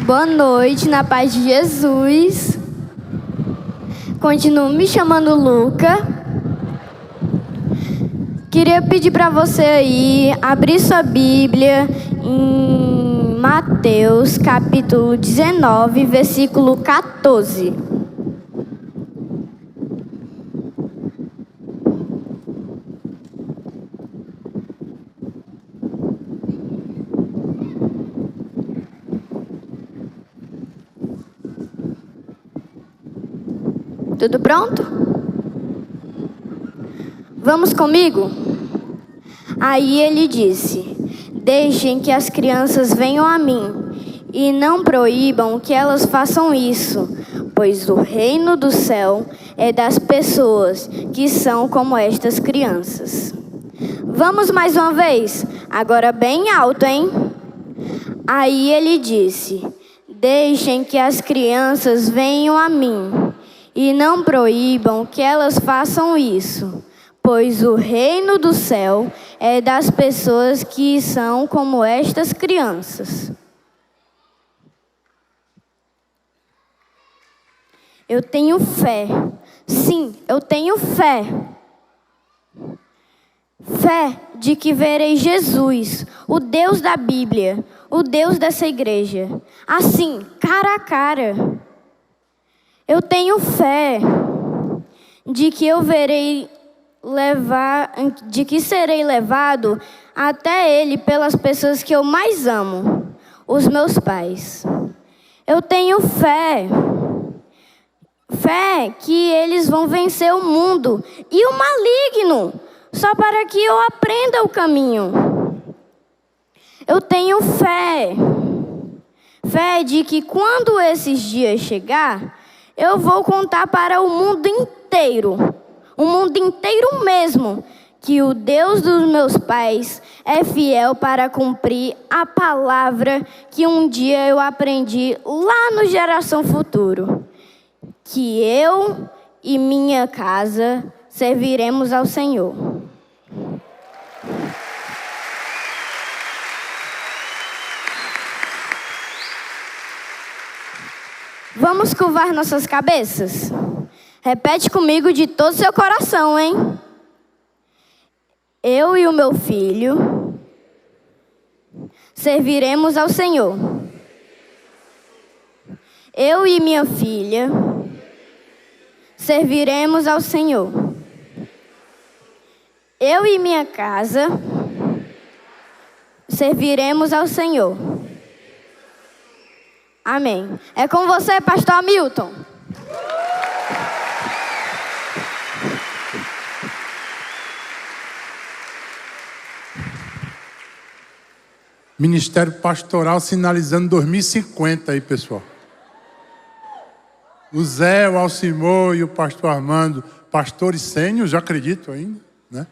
Boa noite, na paz de Jesus. Continuo me chamando Luca. Queria pedir para você aí abrir sua Bíblia em Mateus, capítulo 19, versículo 14. Tudo pronto? Vamos comigo? Aí ele disse: deixem que as crianças venham a mim, e não proíbam que elas façam isso, pois o reino do céu é das pessoas que são como estas crianças. Vamos mais uma vez, agora bem alto, hein? Aí ele disse: deixem que as crianças venham a mim, e não proíbam que elas façam isso, pois o reino do céu é das pessoas que são como estas crianças. Eu tenho fé. Sim, eu tenho fé. Fé de que verei Jesus, o Deus da Bíblia, o Deus dessa igreja, assim, cara a cara. Eu tenho fé de que serei levado até Ele pelas pessoas que eu mais amo, os meus pais. Eu tenho fé que eles vão vencer o mundo e o maligno, só para que eu aprenda o caminho. Eu tenho fé de que quando esses dias chegar, eu vou contar para o mundo inteiro mesmo, que o Deus dos meus pais é fiel para cumprir a palavra que um dia eu aprendi lá no Geração Futuro, que eu e minha casa serviremos ao Senhor. Vamos curvar nossas cabeças? Repete comigo de todo o seu coração, hein? Eu e o meu filho serviremos ao Senhor. Eu e minha filha serviremos ao Senhor. Eu e minha casa serviremos ao Senhor. Amém. É com você, pastor Hamilton. Ministério Pastoral sinalizando 2050 aí, pessoal. O Zé, o Alcimor e o pastor Armando, pastores sêniores, já acredito ainda, né?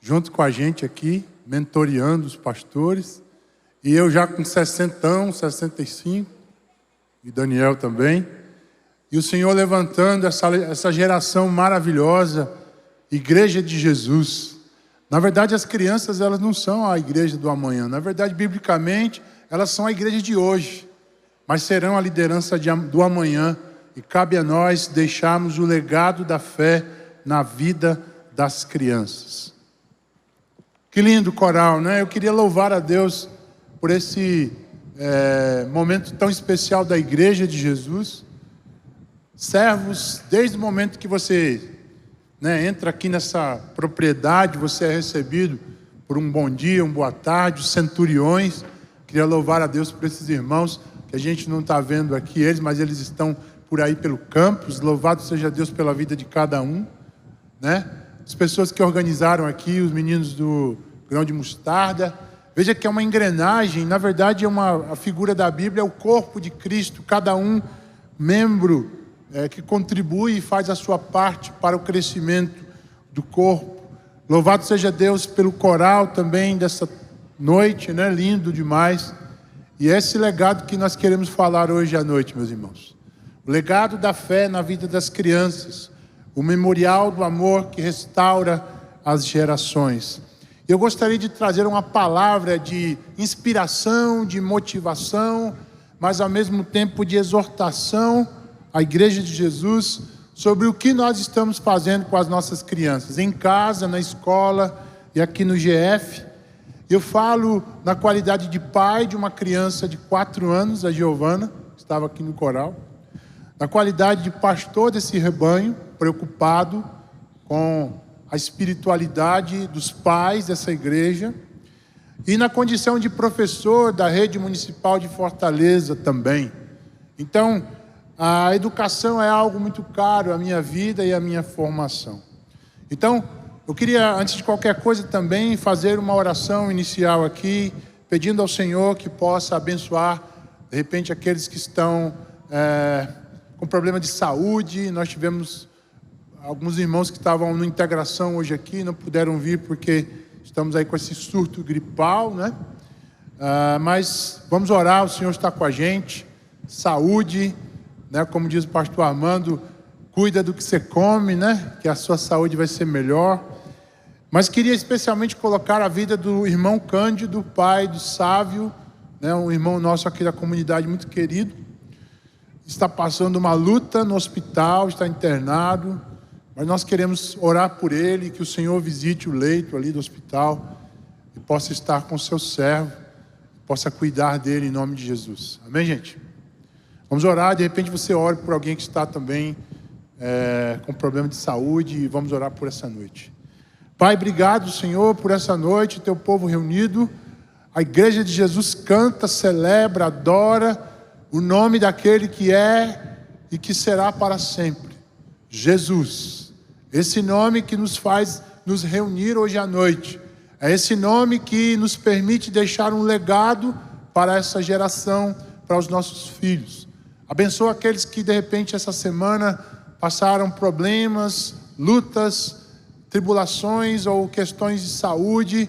Junto com a gente aqui, mentoreando os pastores. E eu já com 60, 65, e Daniel também. E o Senhor levantando essa geração maravilhosa, Igreja de Jesus. Na verdade, as crianças, elas não são a igreja do amanhã. Na verdade, biblicamente, elas são a igreja de hoje. Mas serão a liderança do amanhã. E cabe a nós deixarmos o legado da fé na vida das crianças. Que lindo coral, né? Eu queria louvar a Deus por esse momento tão especial da Igreja de Jesus. Servos, desde o momento que você entra aqui nessa propriedade, você é recebido por um bom dia, uma boa tarde, os centuriões. Queria louvar a Deus por esses irmãos, que a gente não está vendo aqui eles, mas eles estão por aí pelo campus. Louvado seja Deus pela vida de cada um, né? As pessoas que organizaram aqui, os meninos do Grão de Mostarda. Veja que é uma engrenagem, na verdade a figura da Bíblia é o corpo de Cristo, cada um membro que contribui e faz a sua parte para o crescimento do corpo. Louvado seja Deus pelo coral também dessa noite, né? Lindo demais. E esse legado que nós queremos falar hoje à noite, meus irmãos. O legado da fé na vida das crianças, o memorial do amor que restaura as gerações. Eu gostaria de trazer uma palavra de inspiração, de motivação, mas ao mesmo tempo de exortação à Igreja de Jesus sobre o que nós estamos fazendo com as nossas crianças, em casa, na escola e aqui no GF. Eu falo na qualidade de pai de uma criança de 4 anos, a Giovana, que estava aqui no coral, na qualidade de pastor desse rebanho, preocupado com a espiritualidade dos pais dessa igreja, e na condição de professor da rede municipal de Fortaleza também. Então, a educação é algo muito caro à minha vida e à minha formação. Então, eu queria, antes de qualquer coisa também, fazer uma oração inicial aqui, pedindo ao Senhor que possa abençoar, de repente, aqueles que estão com problema de saúde. Nós tivemos alguns irmãos que estavam na integração hoje aqui, não puderam vir porque estamos aí com esse surto gripal, né? Mas vamos orar, o Senhor está com a gente. Saúde, né? Como diz o pastor Armando, cuida do que você come, né? Que a sua saúde vai ser melhor. Mas queria especialmente colocar a vida do irmão Cândido, pai do Sávio, né? Um irmão nosso aqui da comunidade muito querido. Está passando uma luta no hospital, está internado. Mas nós queremos orar por ele, que o Senhor visite o leito ali do hospital e possa estar com o seu servo, possa cuidar dele em nome de Jesus. Amém, gente? Vamos orar, de repente você ore por alguém que está também com problema de saúde, e vamos orar por essa noite. Pai, obrigado, Senhor, por essa noite, teu povo reunido. A igreja de Jesus canta, celebra, adora o nome daquele que é e que será para sempre. Jesus. Esse nome que nos faz nos reunir hoje à noite. É esse nome que nos permite deixar um legado para essa geração, para os nossos filhos. Abençoa aqueles que de repente essa semana passaram problemas, lutas, tribulações ou questões de saúde.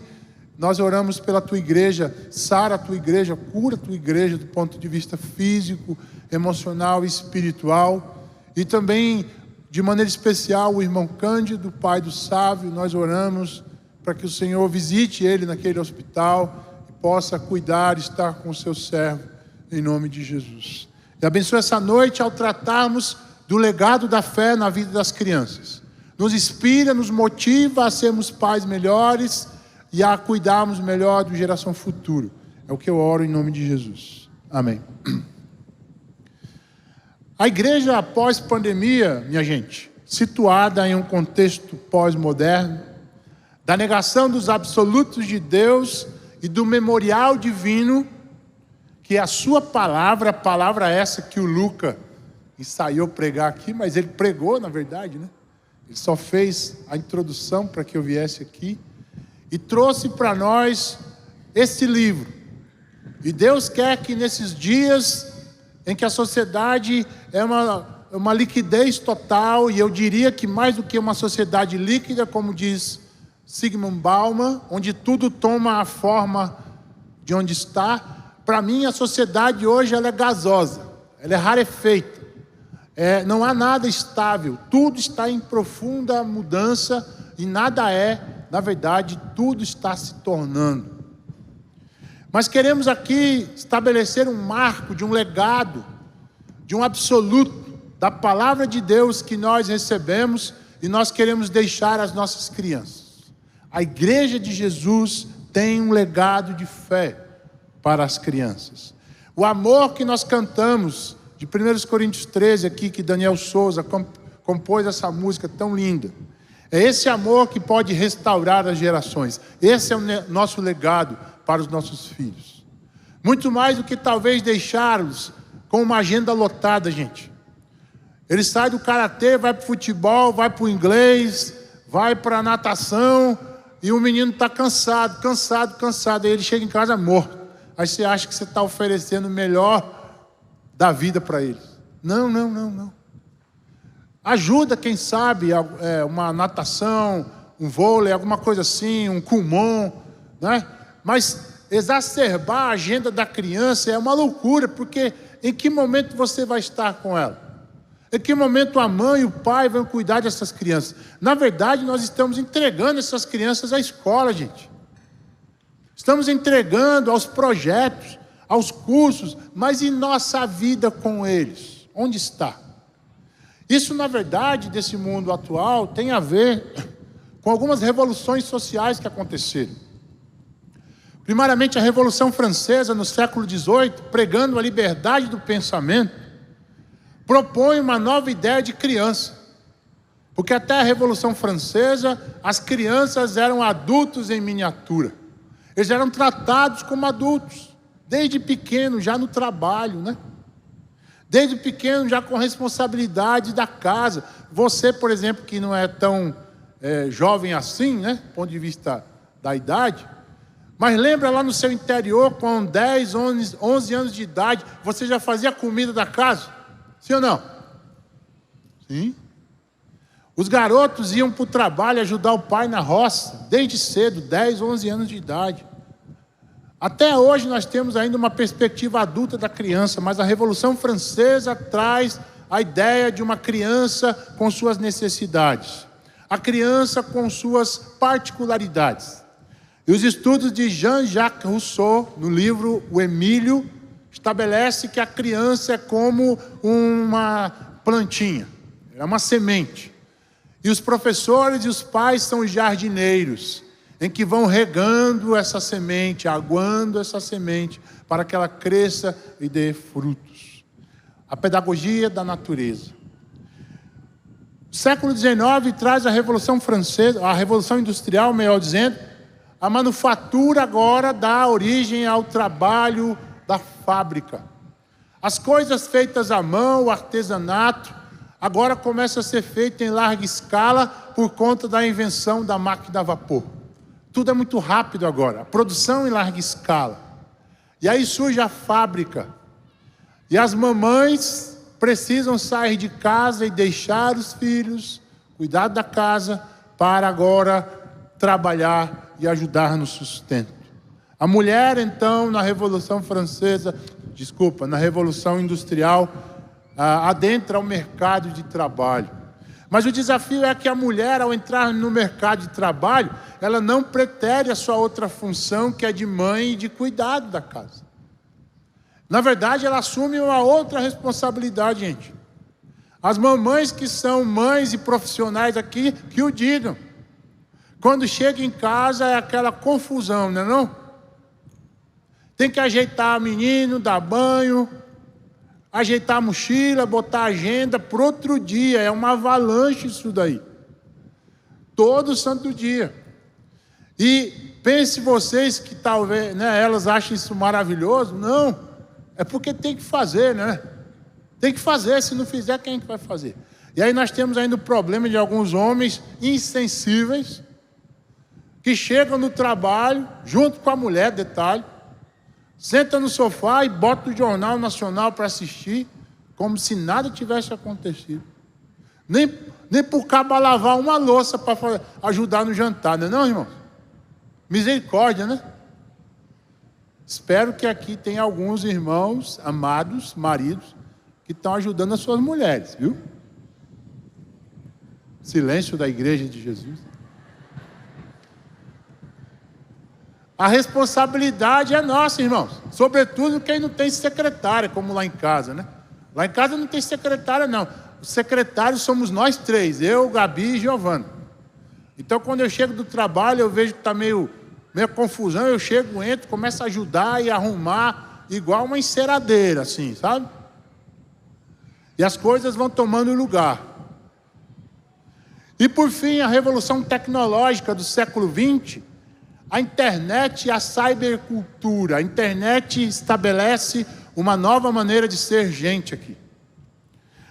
Nós oramos pela tua igreja, sara a tua igreja, cura a tua igreja do ponto de vista físico, emocional e espiritual. E também, de maneira especial, o irmão Cândido, pai do Sávio, nós oramos para que o Senhor visite ele naquele hospital e possa cuidar, estar com o seu servo, em nome de Jesus. E abençoe essa noite ao tratarmos do legado da fé na vida das crianças. Nos inspira, nos motiva a sermos pais melhores e a cuidarmos melhor da geração futura. É o que eu oro em nome de Jesus. Amém. A igreja pós-pandemia, minha gente, situada em um contexto pós-moderno, da negação dos absolutos de Deus e do memorial divino, que é a sua palavra, a palavra essa que o Luca ensaiou pregar aqui, mas ele pregou, na verdade, né? Ele só fez a introdução para que eu viesse aqui e trouxe para nós esse livro. E Deus quer que nesses dias em que a sociedade é uma liquidez total, e eu diria que mais do que uma sociedade líquida, como diz Zygmunt Bauman, onde tudo toma a forma de onde está, para mim a sociedade hoje ela é gasosa, ela é rarefeita, não há nada estável, tudo está em profunda mudança e nada na verdade, tudo está se tornando. Mas queremos aqui estabelecer um marco de um legado, de um absoluto, da palavra de Deus que nós recebemos e nós queremos deixar às nossas crianças. A igreja de Jesus tem um legado de fé para as crianças. O amor que nós cantamos, de 1 Coríntios 13 aqui, que Daniel Souza compôs essa música tão linda. É esse amor que pode restaurar as gerações. Esse é o nosso legado para os nossos filhos. Muito mais do que talvez deixá-los com uma agenda lotada, gente. Ele sai do karatê, vai para o futebol, vai para o inglês, vai para a natação, e o menino está cansado. Aí ele chega em casa morto. Aí você acha que você está oferecendo o melhor da vida para eles. Não. Ajuda, quem sabe, uma natação, um vôlei, alguma coisa assim, um Kumon, né? Mas exacerbar a agenda da criança é uma loucura, porque em que momento você vai estar com ela? Em que momento a mãe e o pai vão cuidar dessas crianças? Na verdade, nós estamos entregando essas crianças à escola, gente. Estamos entregando aos projetos, aos cursos, mas e nossa vida com eles? Onde está? Isso, na verdade, desse mundo atual, tem a ver com algumas revoluções sociais que aconteceram. Primeiramente, a Revolução Francesa, no século XVIII, pregando a liberdade do pensamento, propõe uma nova ideia de criança. Porque até a Revolução Francesa, as crianças eram adultos em miniatura. Eles eram tratados como adultos, desde pequeno, já no trabalho, né? Desde pequeno, já com responsabilidade da casa. Você, por exemplo, que não é tão jovem assim, né? Do ponto de vista da idade. Mas lembra lá no seu interior, com 10, 11 anos de idade, você já fazia comida da casa? Sim ou não? Sim. Os garotos iam para o trabalho ajudar o pai na roça, desde cedo, 10, 11 anos de idade. Até hoje nós temos ainda uma perspectiva adulta da criança, mas a Revolução Francesa traz a ideia de uma criança com suas necessidades, a criança com suas particularidades. E os estudos de Jean-Jacques Rousseau, no livro O Emílio, estabelece que a criança é como uma plantinha, é uma semente. E os professores e os pais são os jardineiros, em que vão regando essa semente, aguando essa semente, para que ela cresça e dê frutos. A pedagogia da natureza. O século XIX traz a Revolução Francesa, a Revolução Industrial, melhor dizendo. A manufatura agora dá origem ao trabalho da fábrica. As coisas feitas à mão, o artesanato, agora começa a ser feito em larga escala por conta da invenção da máquina a vapor. Tudo é muito rápido agora, a produção em larga escala. E aí surge a fábrica. E as mamães precisam sair de casa e deixar os filhos, cuidar da casa, para agora trabalhar e ajudar no sustento. A mulher, então, na Revolução Francesa, na Revolução Industrial, adentra o mercado de trabalho. Mas o desafio é que a mulher, ao entrar no mercado de trabalho, ela não pretere a sua outra função, que é de mãe e de cuidado da casa. Na verdade, ela assume uma outra responsabilidade, gente. As mamães que são mães e profissionais aqui, que o digam. Quando chega em casa é aquela confusão, não é não? Tem que ajeitar o menino, dar banho, ajeitar a mochila, botar a agenda para outro dia. É uma avalanche isso daí. Todo santo dia. E pense vocês que talvez, né, elas achem isso maravilhoso. Não, é porque tem que fazer, né? Tem que fazer, se não fizer, quem é que vai fazer? E aí nós temos ainda o problema de alguns homens insensíveis, que chegam no trabalho, junto com a mulher, detalhe, senta no sofá e bota o Jornal Nacional para assistir, como se nada tivesse acontecido. Nem por cabo lavar uma louça para ajudar no jantar, não é não, irmão? Misericórdia, né? Espero que aqui tenha alguns irmãos, amados, maridos, que estão ajudando as suas mulheres, viu? Silêncio da Igreja de Jesus. A responsabilidade é nossa, irmãos. Sobretudo quem não tem secretária, como lá em casa, né? Lá em casa não tem secretária, não. Os secretários somos nós três, eu, Gabi e Giovana. Então, quando eu chego do trabalho, eu vejo que está meio confusão, eu chego, entro, começo a ajudar e arrumar, igual uma enceradeira, assim, sabe? E as coisas vão tomando lugar. E, por fim, a revolução tecnológica do século XX, a internet e a cybercultura. A internet estabelece uma nova maneira de ser gente aqui.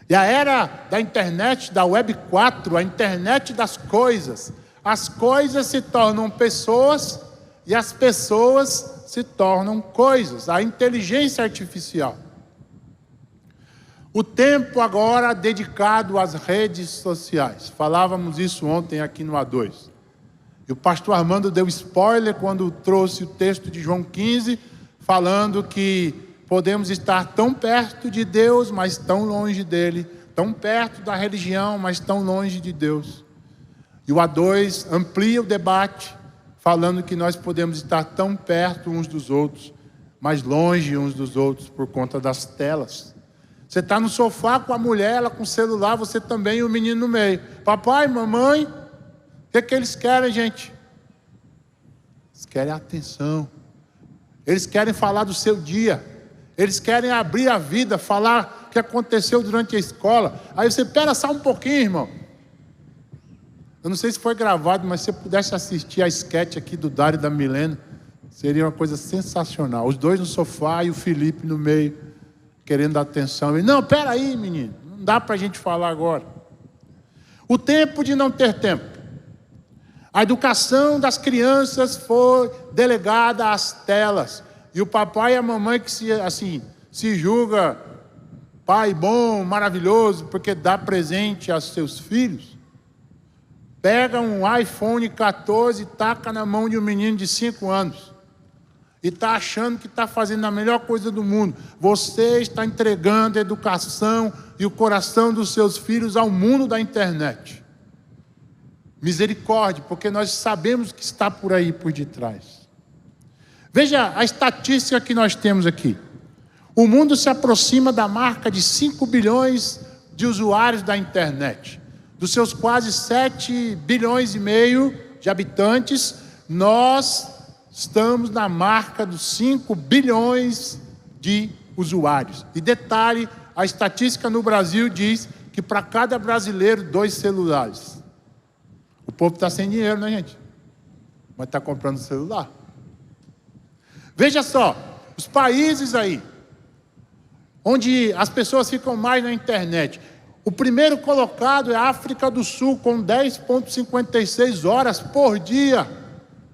E a era da internet, da Web 4, a internet das coisas. As coisas se tornam pessoas e as pessoas se tornam coisas. A inteligência artificial. O tempo agora dedicado às redes sociais. Falávamos isso ontem aqui no A2. E o pastor Armando deu spoiler quando trouxe o texto de João 15, falando que podemos estar tão perto de Deus, mas tão longe dele, tão perto da religião, mas tão longe de Deus. E o A2 amplia o debate, falando que nós podemos estar tão perto uns dos outros, mais longe uns dos outros por conta das telas. Você está no sofá com a mulher, ela com o celular, você também e o menino no meio. Papai, mamãe, o que eles querem, gente? Eles querem atenção. Eles querem falar do seu dia. Eles querem abrir a vida, falar o que aconteceu durante a escola. Aí você, espera só um pouquinho, irmão. Eu não sei se foi gravado, mas se você pudesse assistir a sketch aqui do Dário e da Milena, seria uma coisa sensacional. Os dois no sofá e o Felipe no meio, querendo atenção. Ele, não, espera aí, menino. Não dá para a gente falar agora. O tempo de não ter tempo. A educação das crianças foi delegada às telas. E o papai e a mamãe que se julga pai bom, maravilhoso, porque dá presente aos seus filhos, pega um iPhone 14 e taca na mão de um menino de 5 anos. E está achando que está fazendo a melhor coisa do mundo. Você está entregando a educação e o coração dos seus filhos ao mundo da internet. Misericórdia, porque nós sabemos que está por aí, por detrás. Veja a estatística que nós temos aqui. O mundo se aproxima da marca de 5 bilhões de usuários da internet. Dos seus quase 7 bilhões e meio de habitantes, nós estamos na marca dos 5 bilhões de usuários. E detalhe, a estatística no Brasil diz que para cada brasileiro, 2 celulares. O povo está sem dinheiro, né, gente? Mas está comprando celular. Veja só, os países aí, onde as pessoas ficam mais na internet. O primeiro colocado é a África do Sul, com 10,56 horas por dia.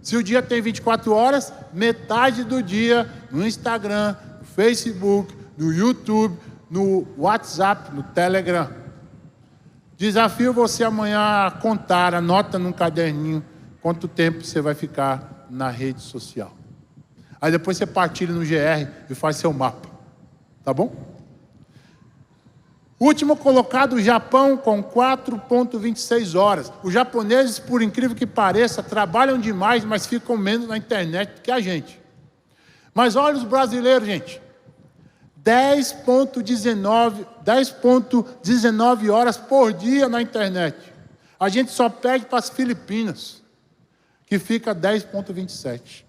Se o dia tem 24 horas, metade do dia no Instagram, no Facebook, no YouTube, no WhatsApp, no Telegram. Desafio você amanhã a contar, anota num caderninho quanto tempo você vai ficar na rede social. Aí depois você partilha no GR e faz seu mapa. Tá bom? Último colocado, o Japão, com 4,26 horas. Os japoneses, por incrível que pareça, trabalham demais, mas ficam menos na internet do que a gente. Mas olha os brasileiros, gente. 10,19 horas por dia na internet. A gente só perde para as Filipinas, que fica 10,27.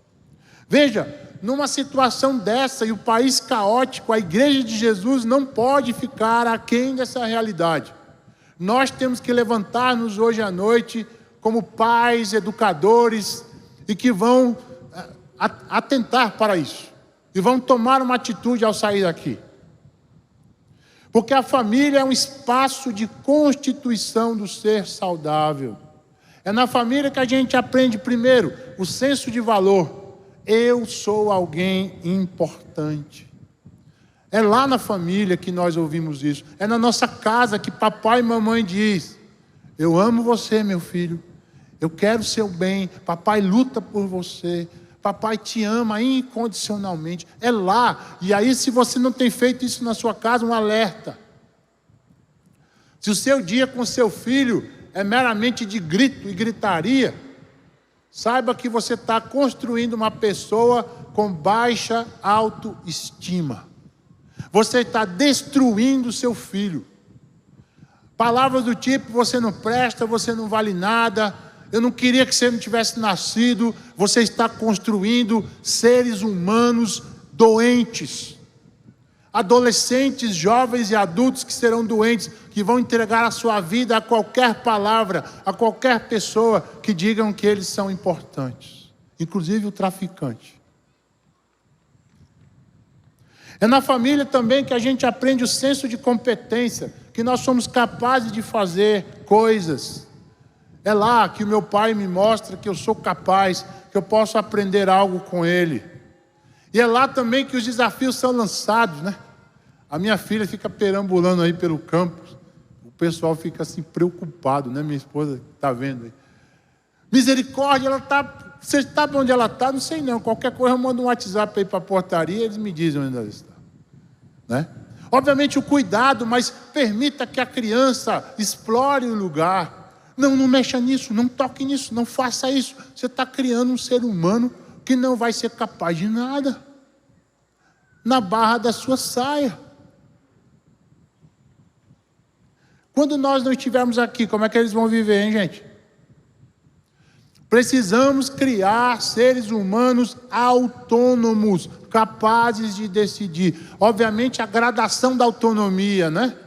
Veja, numa situação dessa e o país caótico, a Igreja de Jesus não pode ficar aquém dessa realidade. Nós temos que levantar-nos hoje à noite como pais, educadores, e que vão atentar para isso. E vão tomar uma atitude ao sair daqui. Porque a família é um espaço de constituição do ser saudável. É na família que a gente aprende primeiro o senso de valor. Eu sou alguém importante. É lá na família que nós ouvimos isso. É na nossa casa que papai e mamãe diz: eu amo você, meu filho. Eu quero o seu bem. Papai luta por você. Papai te ama incondicionalmente. É lá. E aí, se você não tem feito isso na sua casa, um alerta. Se o seu dia com seu filho é meramente de grito e gritaria, saiba que você está construindo uma pessoa com baixa autoestima. Você está destruindo o seu filho. Palavras do tipo: você não presta, você não vale nada, eu não queria que você não tivesse nascido. Você está construindo seres humanos doentes. Adolescentes, jovens e adultos que serão doentes, que vão entregar a sua vida a qualquer palavra, a qualquer pessoa que digam que eles são importantes, inclusive o traficante. É na família também que a gente aprende o senso de competência, que nós somos capazes de fazer coisas. É lá que o meu pai me mostra que eu sou capaz, que eu posso aprender algo com ele. E é lá também que os desafios são lançados, né? A minha filha fica perambulando aí pelo campus. O pessoal fica assim preocupado, né? Minha esposa está vendo aí. Misericórdia, ela está... Você sabe onde ela está? Não sei não. Qualquer coisa eu mando um WhatsApp aí para a portaria, eles me dizem onde ela está. Né? Obviamente o cuidado, mas permita que a criança explore o lugar. Não mexa nisso, não toque nisso, não faça isso. Você está criando um ser humano que não vai ser capaz de nada. na barra da sua saia. Quando nós não estivermos aqui, como é que eles vão viver, hein, gente? Precisamos criar seres humanos autônomos, capazes de decidir. Obviamente, a gradação da autonomia, né?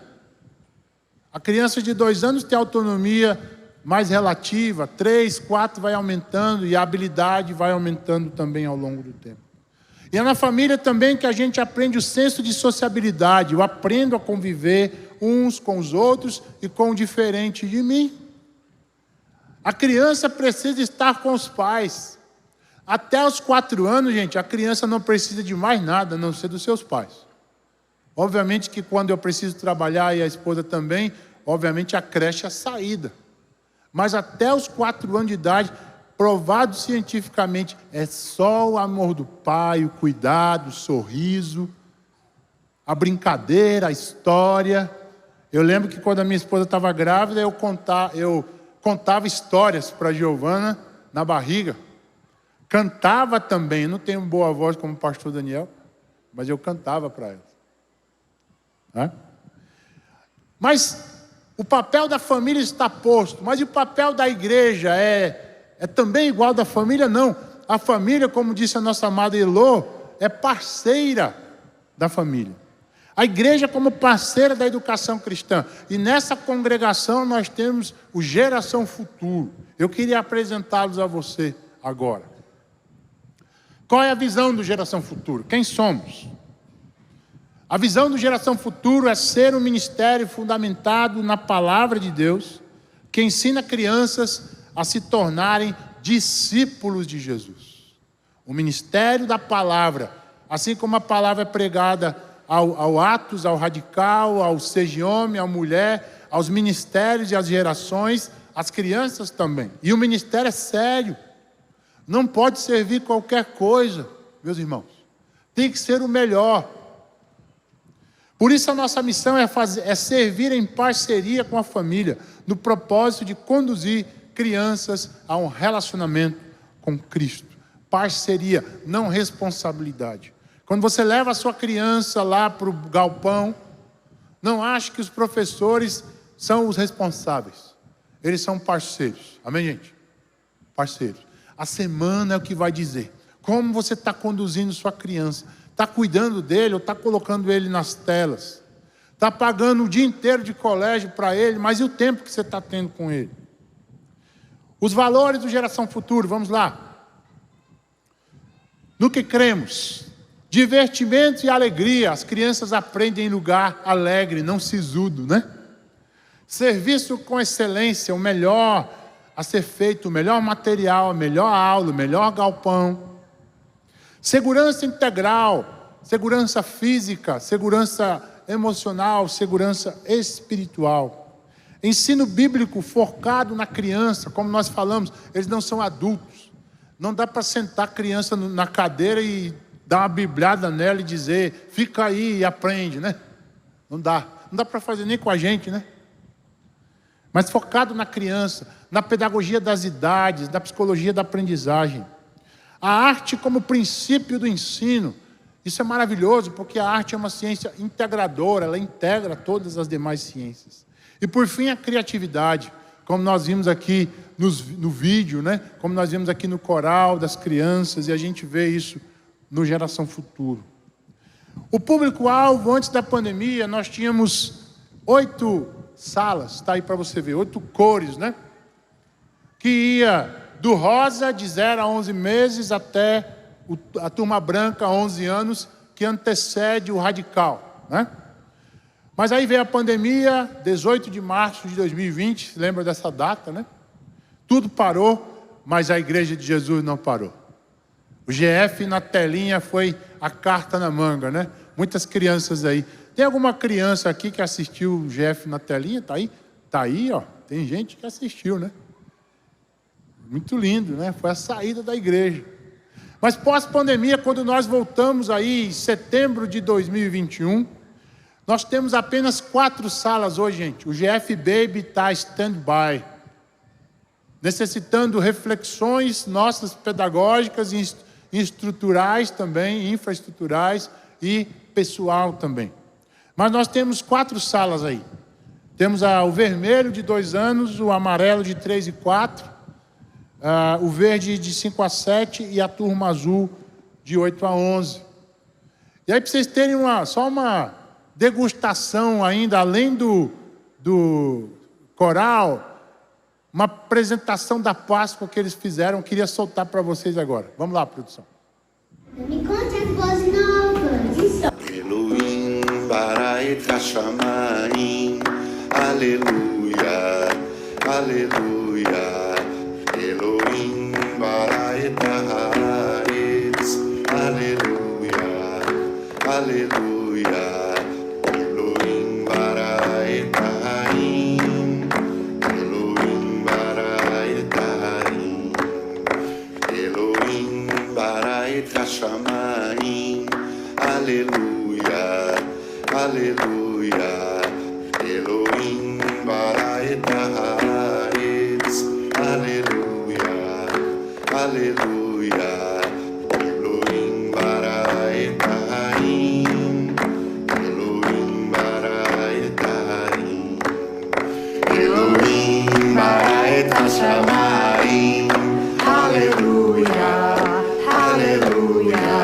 A criança de 2 anos tem autonomia mais relativa, 3, 4 vai aumentando e a habilidade vai aumentando também ao longo do tempo. E é na família também que a gente aprende o senso de sociabilidade. Eu aprendo a conviver uns com os outros e com o diferente de mim. A criança precisa estar com os pais. Até os 4 anos, gente, a criança não precisa de mais nada, a não ser dos seus pais. Obviamente que quando eu preciso trabalhar e a esposa também, obviamente a creche é a saída. Mas até os 4 anos de idade, provado cientificamente, é só o amor do pai, o cuidado, o sorriso, a brincadeira, a história. Eu lembro que quando a minha esposa estava grávida, eu contava histórias para a Giovana na barriga. Cantava também. Eu não tenho boa voz como o pastor Daniel, mas eu cantava para ela. Mas o papel da família está posto. Mas e o papel da igreja é também igual da família? Não. A família, como disse a nossa amada Elô, é parceira da família. A igreja como parceira da educação cristã. E nessa congregação nós temos o Geração Futuro. Eu queria apresentá-los a você agora. Qual é a visão do Geração Futuro? Quem somos? A visão do Geração Futuro é ser um ministério fundamentado na palavra de Deus, que ensina crianças a se tornarem discípulos de Jesus. O ministério da palavra, assim como a palavra é pregada ao Atos, ao Radical, ao Seja Homem, à mulher, aos ministérios e às gerações, as crianças também. E o ministério é sério. Não pode servir qualquer coisa, meus irmãos. Tem que ser o melhor. Por isso a nossa missão é servir em parceria com a família, no propósito de conduzir crianças a um relacionamento com Cristo. Parceria, não responsabilidade. Quando você leva a sua criança lá para o galpão, não ache que os professores são os responsáveis. Eles são parceiros. Amém, gente? Parceiros. A semana é o que vai dizer. Como você está conduzindo sua criança? Está cuidando dele ou está colocando ele nas telas? Está pagando o dia inteiro de colégio para ele, mas e o tempo que você está tendo com ele? Os valores do Geração Futuro, vamos lá. No que cremos? Divertimento e alegria. As crianças aprendem em lugar alegre, não sisudo, né? Serviço com excelência, o melhor a ser feito, o melhor material, a melhor aula, o melhor galpão. Segurança integral, segurança física, segurança emocional, segurança espiritual. Ensino bíblico focado na criança, como nós falamos, eles não são adultos. Não dá para sentar a criança na cadeira e dar uma bibliada nela e dizer, fica aí e aprende, né? Não dá. Não dá para fazer nem com a gente, né? Mas focado na criança, na pedagogia das idades, na psicologia da aprendizagem. A arte como princípio do ensino. Isso é maravilhoso, porque a arte é uma ciência integradora, ela integra todas as demais ciências. E por fim, a criatividade, como nós vimos aqui no vídeo, né? Como nós vimos aqui no coral das crianças, e a gente vê isso no Geração Futuro. O público-alvo, antes da pandemia, nós tínhamos 8 salas, está aí para você ver, 8 cores, né? Que ia do rosa, de 0 a 11 meses, até a turma branca, 11 anos, que antecede o radical, né? Mas aí veio a pandemia, 18 de março de 2020, lembra dessa data, né? Tudo parou, mas a Igreja de Jesus não parou. O GF na telinha foi a carta na manga, né? Muitas crianças aí. Tem alguma criança aqui que assistiu o GF na telinha? Tá aí? Tá aí, ó. Tem gente que assistiu, né? Muito lindo, né? Foi a saída da igreja. Mas pós-pandemia, quando nós voltamos aí em setembro de 2021, nós temos apenas 4 salas hoje, gente. O GF Baby está stand-by, necessitando reflexões nossas pedagógicas e estruturais também, infraestruturais, e pessoal também. Mas nós temos 4 salas aí. Temos o vermelho de 2 anos, o amarelo de 3 e 4, o verde de 5 a 7 e a turma azul de 8 a 11. E aí, para vocês terem só uma degustação ainda, além do coral, uma apresentação da Páscoa que eles fizeram, eu queria soltar para vocês agora. Vamos lá, produção. Me conte as boas novas. Elohim bara et hashamayim, aleluia, aleluia. Elohim bara et haaretz, aleluia, aleluia. Elohim bara et haim, Elohim bara et haim. Elohim bara et hashamayim, aleluia, aleluia. Elohim bara et haaretz, aleluia, aleluia. Elohim bara et haim, Elohim bara et haim. Elohim bara et hashamayim, aleluia, aleluia.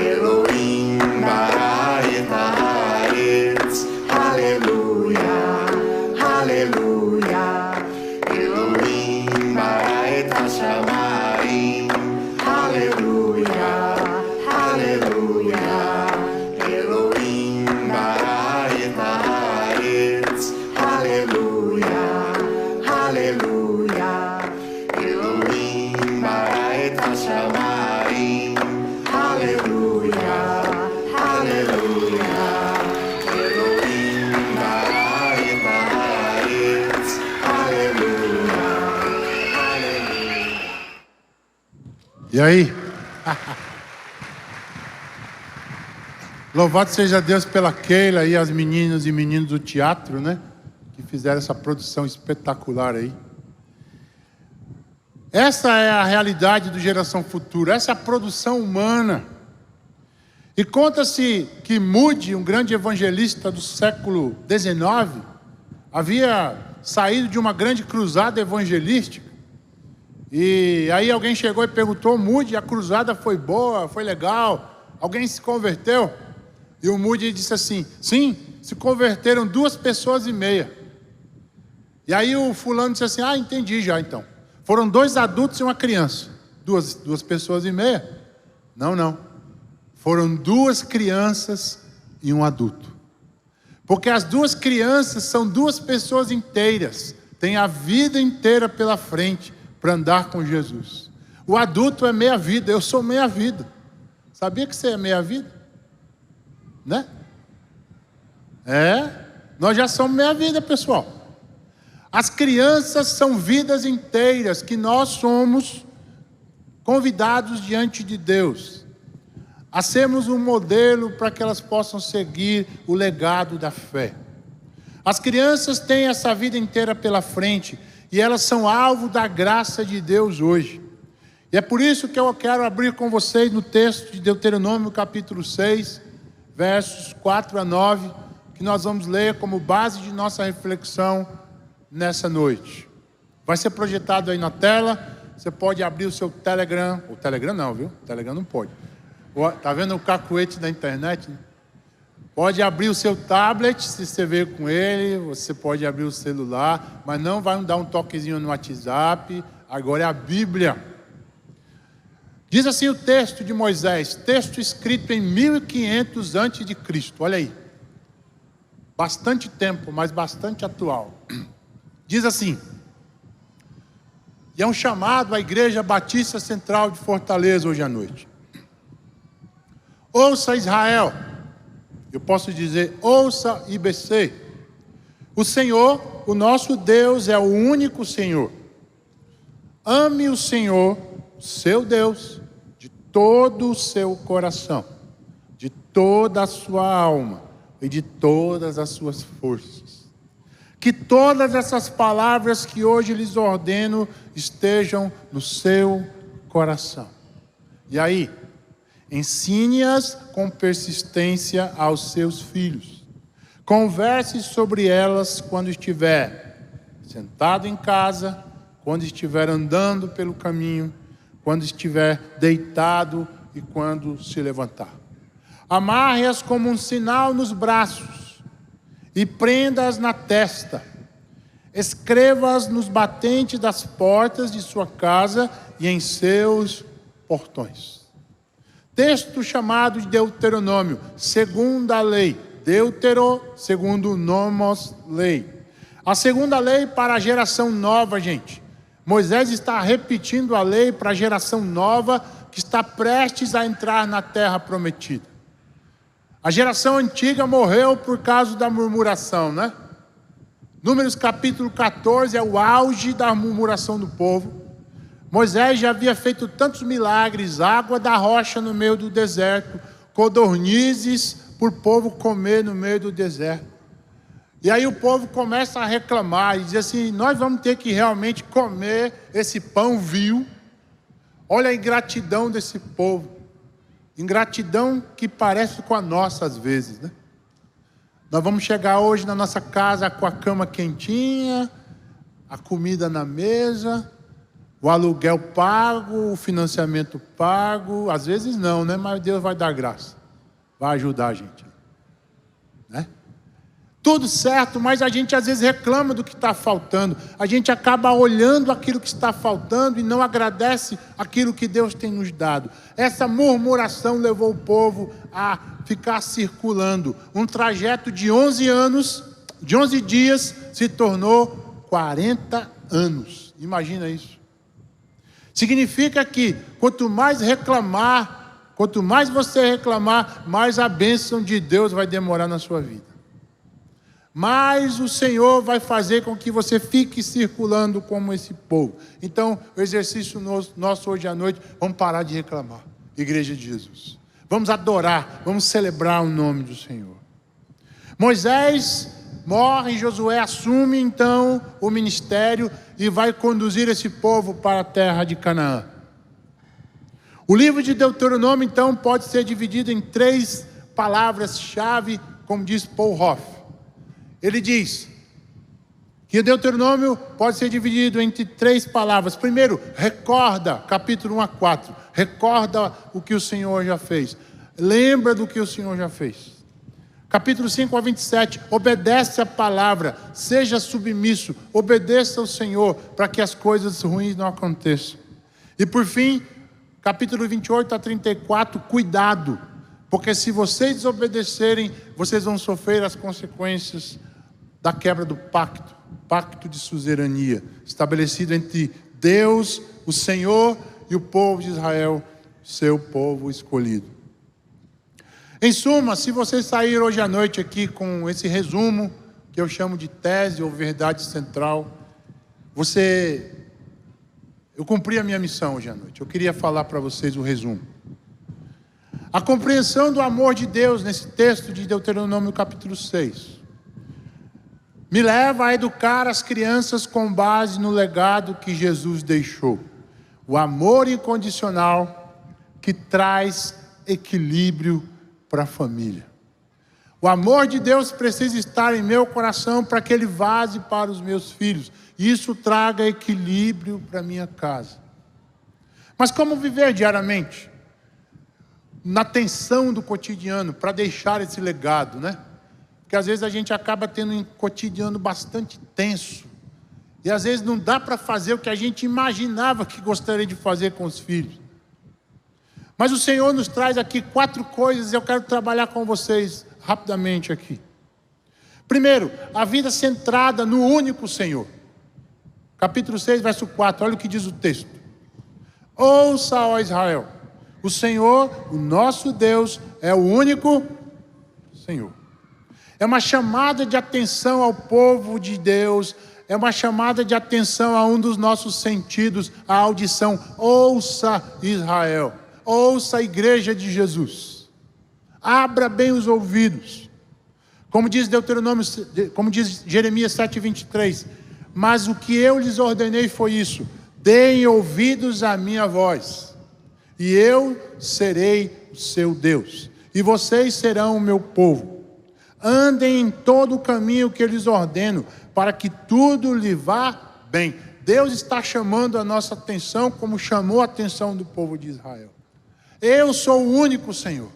Elohim bara et haaretz, aleluia, aleluia. Elohim bara et hashamayim, aleluia, aleluia. Elohim bara et haaretz, aleluia, aleluia. Elohim bara et hashamayim, aleluia, aleluia. Elohim bara et haaretz, aleluia, aleluia. E aí? Louvado seja Deus pela Keila e as meninas e meninos do teatro, né? Que fizeram essa produção espetacular aí. Essa é a realidade do Geração Futura, essa é a produção humana. E conta-se que Moody, um grande evangelista do século XIX, havia saído de uma grande cruzada evangelística. E aí alguém chegou e perguntou: Moody, a cruzada foi boa, foi legal, alguém se converteu? E o Moody disse assim: sim, se converteram 2,5 pessoas. E aí o fulano disse assim: ah, entendi já então. Foram 2 adultos e uma criança. 2,5 pessoas? Não. Foram 2 crianças e um adulto. Porque as 2 crianças são 2 pessoas inteiras. Têm a vida inteira pela frente para andar com Jesus. O adulto é meia vida, eu sou meia vida. Sabia que você é meia vida? Né? Nós já somos meia vida, pessoal. As crianças são vidas inteiras que nós somos convidados diante de Deus a sermos um modelo para que elas possam seguir o legado da fé. As crianças têm essa vida inteira pela frente e elas são alvo da graça de Deus hoje. E é por isso que eu quero abrir com vocês no texto de Deuteronômio capítulo 6, versos 4 a 9, que nós vamos ler como base de nossa reflexão nessa noite. Vai ser projetado aí na tela. Você pode abrir o seu Telegram. O Telegram não, viu? O Telegram não pode. Tá vendo o cacuete da internet, né? Pode abrir o seu tablet, se você veio com ele. Você pode abrir o celular, mas não vai dar um toquezinho no WhatsApp. Agora é a Bíblia. Diz assim o texto de Moisés, texto escrito em 1500 a.C. Olha aí. Bastante tempo, mas bastante atual. Diz assim: e é um chamado à Igreja Batista Central de Fortaleza hoje à noite. Ouça, Israel. Eu posso dizer, ouça, IBC. O Senhor, o nosso Deus, é o único Senhor. Ame o Senhor, seu Deus, de todo o seu coração, de toda a sua alma e de todas as suas forças. Que todas essas palavras que hoje lhes ordeno estejam no seu coração. E aí, Ensine-as com persistência aos seus filhos. Converse sobre elas quando estiver sentado em casa, quando estiver andando pelo caminho, quando estiver deitado e quando se levantar. Amarre-as como um sinal nos braços e prenda-as na testa. Escreva-as nos batentes das portas de sua casa e em seus portões. Texto chamado de Deuteronômio, segundo a lei. Deutero, segundo nomos, lei. A segunda lei para a geração nova, gente. Moisés está repetindo a lei para a geração nova que está prestes a entrar na terra prometida. A geração antiga morreu por causa da murmuração, né? Números capítulo 14 é o auge da murmuração do povo. Moisés já havia feito tantos milagres, água da rocha no meio do deserto, codornizes por povo comer no meio do deserto. E aí o povo começa a reclamar e diz assim: nós vamos ter que realmente comer esse pão vil. Olha a ingratidão desse povo. Ingratidão que parece com a nossa às vezes, né? Nós vamos chegar hoje na nossa casa com a cama quentinha, a comida na mesa, o aluguel pago, o financiamento pago. Às vezes não, né? Mas Deus vai dar graça, vai ajudar a gente, né? Tudo certo, mas a gente às vezes reclama do que está faltando. A gente acaba olhando aquilo que está faltando e não agradece aquilo que Deus tem nos dado. Essa murmuração levou o povo a ficar circulando. Um trajeto de 11 anos, de 11 dias, se tornou 40 anos. Imagina isso. Significa que quanto mais reclamar, quanto mais você reclamar, mais a bênção de Deus vai demorar na sua vida. Mas o Senhor vai fazer com que você fique circulando como esse povo. Então, o exercício nosso hoje à noite, vamos parar de reclamar. Igreja de Jesus. Vamos adorar, vamos celebrar o nome do Senhor. Moisés morre, Josué assume então o ministério e vai conduzir esse povo para a terra de Canaã. O livro de Deuteronômio então pode ser dividido em 3 palavras-chave, como diz Paul Hoff. Ele diz que o Deuteronômio pode ser dividido entre 3 palavras. Primeiro, recorda, capítulo 1 a 4. Recorda o que o Senhor já fez. Lembra do que o Senhor já fez. Capítulo 5 a 27, obedece a palavra, seja submisso, obedeça ao Senhor, para que as coisas ruins não aconteçam. E por fim, capítulo 28 a 34, cuidado, porque se vocês desobedecerem, vocês vão sofrer as consequências da quebra do pacto de suzerania, estabelecido entre Deus, o Senhor, e o povo de Israel, seu povo escolhido. Em suma, se você sair hoje à noite aqui com esse resumo, que eu chamo de tese ou verdade central, eu cumpri a minha missão hoje à noite. Eu queria falar para vocês o resumo. A compreensão do amor de Deus nesse texto de Deuteronômio capítulo 6 me leva a educar as crianças com base no legado que Jesus deixou. O amor incondicional que traz equilíbrio para a família. O amor de Deus precisa estar em meu coração para que ele vaze para os meus filhos. E isso traga equilíbrio para a minha casa. Mas como viver diariamente? Na tensão do cotidiano, para deixar esse legado, né? Porque às vezes a gente acaba tendo um cotidiano bastante tenso. E às vezes não dá para fazer o que a gente imaginava que gostaria de fazer com os filhos. Mas o Senhor nos traz aqui 4 coisas e eu quero trabalhar com vocês rapidamente aqui. Primeiro, a vida centrada no único Senhor. Capítulo 6, verso 4, olha o que diz o texto. Ouça, ó Israel, o Senhor, o nosso Deus, é o único Senhor. É uma chamada de atenção ao povo de Deus, é uma chamada de atenção a um dos nossos sentidos, a audição. Ouça, Israel, ouça a igreja de Jesus. Abra bem os ouvidos. Como diz Jeremias 7:23, mas o que eu lhes ordenei foi isso: deem ouvidos à minha voz, e eu serei o seu Deus, e vocês serão o meu povo. Andem em todo o caminho que eu lhes ordeno, para que tudo lhe vá bem. Deus está chamando a nossa atenção como chamou a atenção do povo de Israel. Eu sou o único Senhor.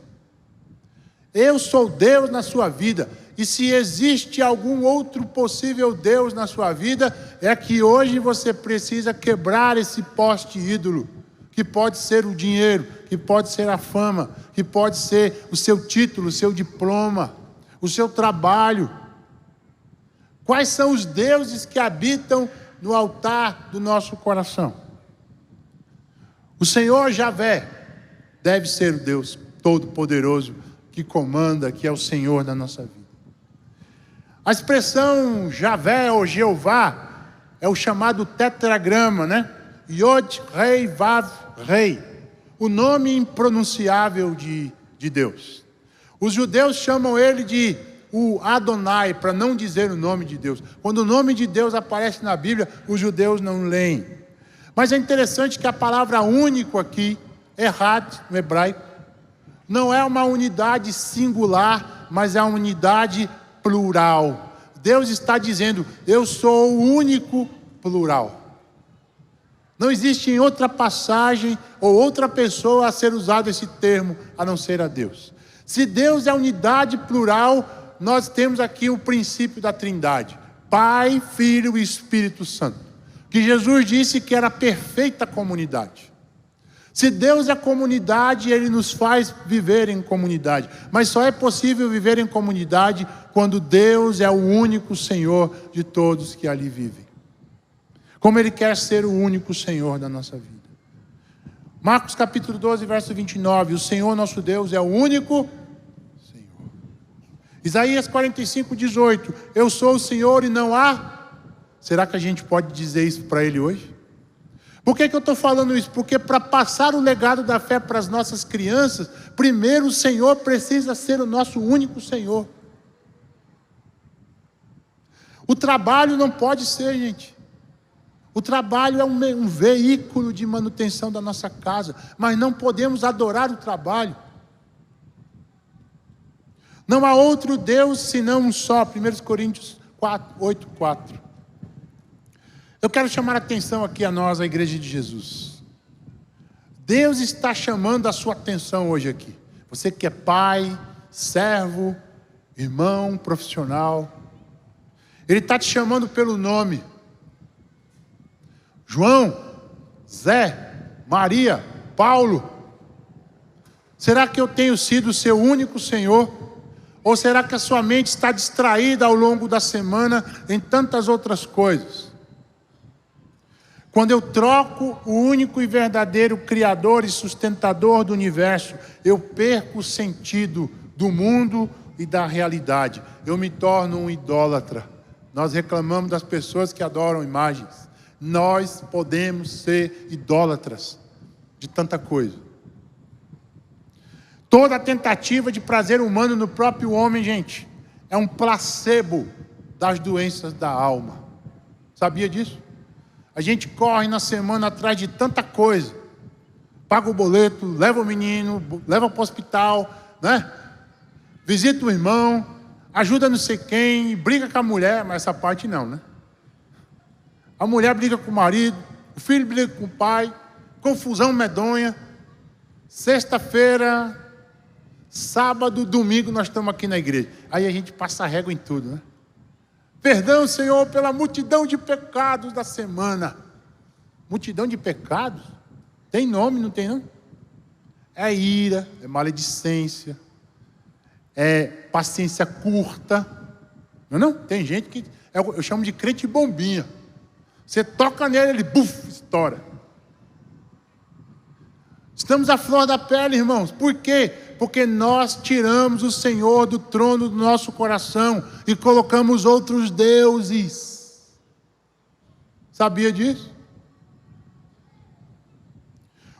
Eu sou Deus na sua vida. E se existe algum outro possível Deus na sua vida, é que hoje você precisa quebrar esse poste ídolo, que pode ser o dinheiro, que pode ser a fama, que pode ser o seu título, o seu diploma, o seu trabalho. Quais são os deuses que habitam no altar do nosso coração? O Senhor Javé deve ser o Deus Todo-Poderoso que comanda, que é o Senhor da nossa vida. A expressão Javé ou Jeová é o chamado tetragrama, né? Yod, Rei, Vav, Rei. O nome impronunciável de Deus. Os judeus chamam ele de o Adonai, para não dizer o nome de Deus. Quando o nome de Deus aparece na Bíblia, os judeus não leem. Mas é interessante que a palavra único aqui, Errad, no hebraico, não é uma unidade singular, mas é uma unidade plural. Deus está dizendo, eu sou o único plural. Não existe em outra passagem ou outra pessoa a ser usado esse termo, a não ser a Deus. Se Deus é unidade plural, nós temos aqui o princípio da Trindade. Pai, Filho e Espírito Santo. Que Jesus disse que era a perfeita comunidade. Se Deus é comunidade, Ele nos faz viver em comunidade. Mas só é possível viver em comunidade quando Deus é o único Senhor de todos que ali vivem. Como Ele quer ser o único Senhor da nossa vida. Marcos capítulo 12, verso 29. O Senhor nosso Deus é o único Senhor. Isaías 45, 18. Eu sou o Senhor e não há. Será que a gente pode dizer isso para Ele hoje? Por que eu estou falando isso? Porque para passar o legado da fé para as nossas crianças, primeiro o Senhor precisa ser o nosso único Senhor. O trabalho não pode ser, gente. O trabalho é um veículo de manutenção da nossa casa, mas não podemos adorar o trabalho. Não há outro Deus senão um só. 1 Coríntios 8, 4. Eu quero chamar a atenção aqui a nós, a Igreja de Jesus. Deus está chamando a sua atenção hoje aqui. Você que é pai, servo, irmão, profissional. Ele está te chamando pelo nome. João, Zé, Maria, Paulo. Será que eu tenho sido o seu único Senhor? Ou será que a sua mente está distraída ao longo da semana em tantas outras coisas? Quando eu troco o único e verdadeiro Criador e sustentador do universo, eu perco o sentido do mundo e da realidade. Eu me torno um idólatra. Nós reclamamos das pessoas que adoram imagens. Nós podemos ser idólatras de tanta coisa. Toda tentativa de prazer humano no próprio homem, gente, é um placebo das doenças da alma. Sabia disso? A gente corre na semana atrás de tanta coisa. Paga o boleto, leva o menino, leva para o hospital, né? Visita o irmão, ajuda não sei quem, briga com a mulher, mas essa parte não, né? A mulher briga com o marido, o filho briga com o pai, confusão medonha. Sexta-feira, sábado, domingo, nós estamos aqui na igreja. Aí a gente passa a régua em tudo, né? Perdão, Senhor, pela multidão de pecados da semana. Multidão de pecados? Tem nome, não tem não? É ira, é maledicência, é paciência curta. Não é não? Tem gente que, eu chamo de crente bombinha. Você toca nele, ele buf, estoura. Estamos à flor da pele, irmãos. Por quê? Porque nós tiramos o Senhor do trono do nosso coração e colocamos outros deuses. Sabia disso?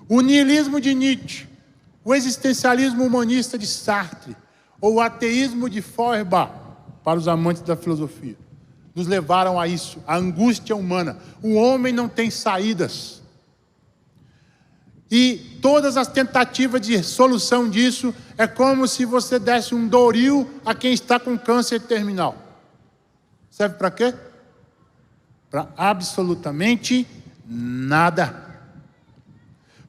O niilismo de Nietzsche, o existencialismo humanista de Sartre, ou o ateísmo de Feuerbach, para os amantes da filosofia, nos levaram a isso, a angústia humana. O homem não tem saídas. E todas as tentativas de solução disso é como se você desse um Doril a quem está com câncer terminal. Serve para quê? Para absolutamente nada.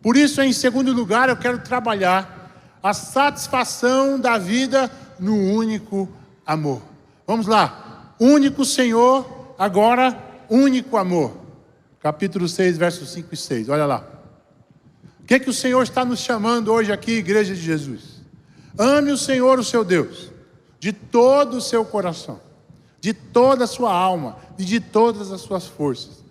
Por isso, em segundo lugar, eu quero trabalhar a satisfação da vida no único amor. Vamos lá. Único Senhor, agora único amor. Capítulo 6, versos 5 e 6. Olha lá. O que o Senhor está nos chamando hoje aqui, Igreja de Jesus? Ame o Senhor, o seu Deus, de todo o seu coração, de toda a sua alma e de todas as suas forças.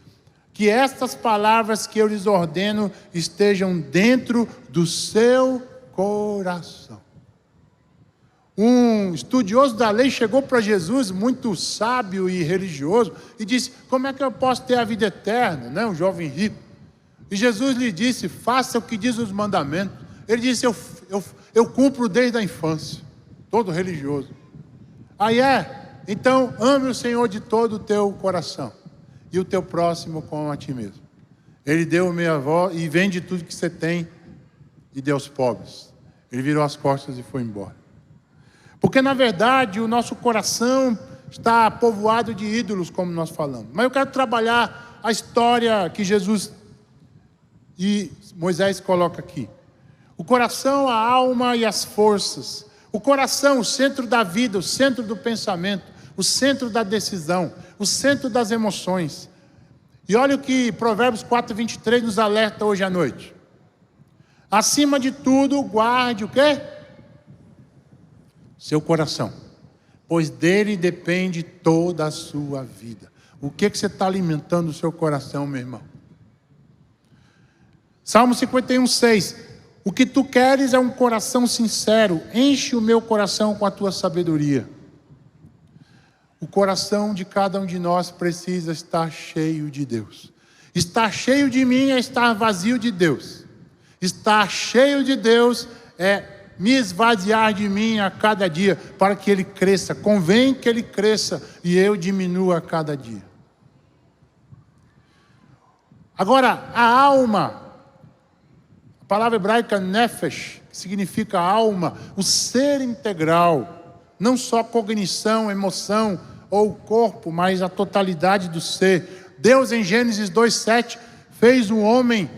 Que estas palavras que eu lhes ordeno estejam dentro do seu coração. Um estudioso da lei chegou para Jesus, muito sábio e religioso, e disse: como é que eu posso ter a vida eterna, né? Um jovem rico. E Jesus lhe disse: faça o que diz os mandamentos. Ele disse: eu cumpro desde a infância. Todo religioso. Então ame o Senhor de todo o teu coração e o teu próximo como a ti mesmo. Ele deu meia voz e vende tudo que você tem e deu aos pobres. Ele virou as costas e foi embora. Porque na verdade o nosso coração está povoado de ídolos, como nós falamos. Mas eu quero trabalhar a história que Jesus e Moisés coloca aqui. O coração, a alma e as forças. O coração, o centro da vida, o centro do pensamento, o centro da decisão, o centro das emoções. E olha o que Provérbios 4:23 nos alerta hoje à noite. Acima de tudo, guarde o quê? Seu coração, pois dele depende toda a sua vida. O que você está alimentando o seu coração, meu irmão? Salmo 51:6. O que tu queres é um coração sincero. Enche o meu coração com a tua sabedoria. O coração de cada um de nós precisa estar cheio de Deus. Estar cheio de mim é estar vazio de Deus. Estar cheio de Deus é me esvaziar de mim a cada dia, para que Ele cresça. Convém que Ele cresça e eu diminua a cada dia. Agora, a alma, a palavra hebraica nefesh, que significa alma, o ser integral, não só cognição, emoção ou corpo, mas a totalidade do ser. Deus, em Gênesis 2:7, fez o homem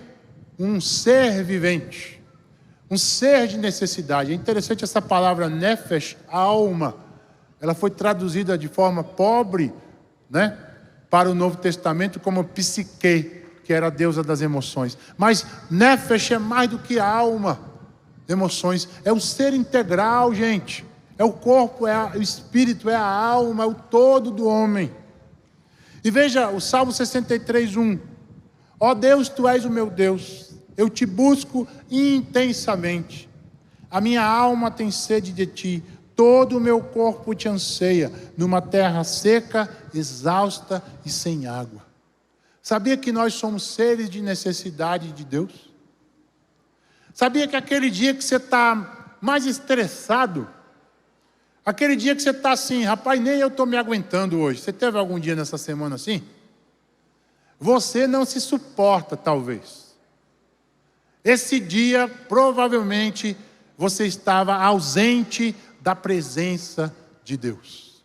um ser vivente, um ser de necessidade. É interessante essa palavra nefesh, alma. Ela foi traduzida de forma pobre, né, para o Novo Testamento como psique, que era a deusa das emoções. Mas nefesh é mais do que alma, emoções. É o ser integral, gente. É o corpo, é o espírito, é a alma, é o todo do homem. E veja o Salmo 63:1. Ó Deus, tu és o meu Deus. Eu te busco intensamente. A minha alma tem sede de ti. Todo o meu corpo te anseia, numa terra seca, exausta e sem água. Sabia que nós somos seres de necessidade de Deus? Sabia que aquele dia que você está mais estressado, aquele dia que você está assim, rapaz, nem eu estou me aguentando hoje. Você teve algum dia nessa semana assim? Você não se suporta, talvez. Esse dia, provavelmente, você estava ausente da presença de Deus.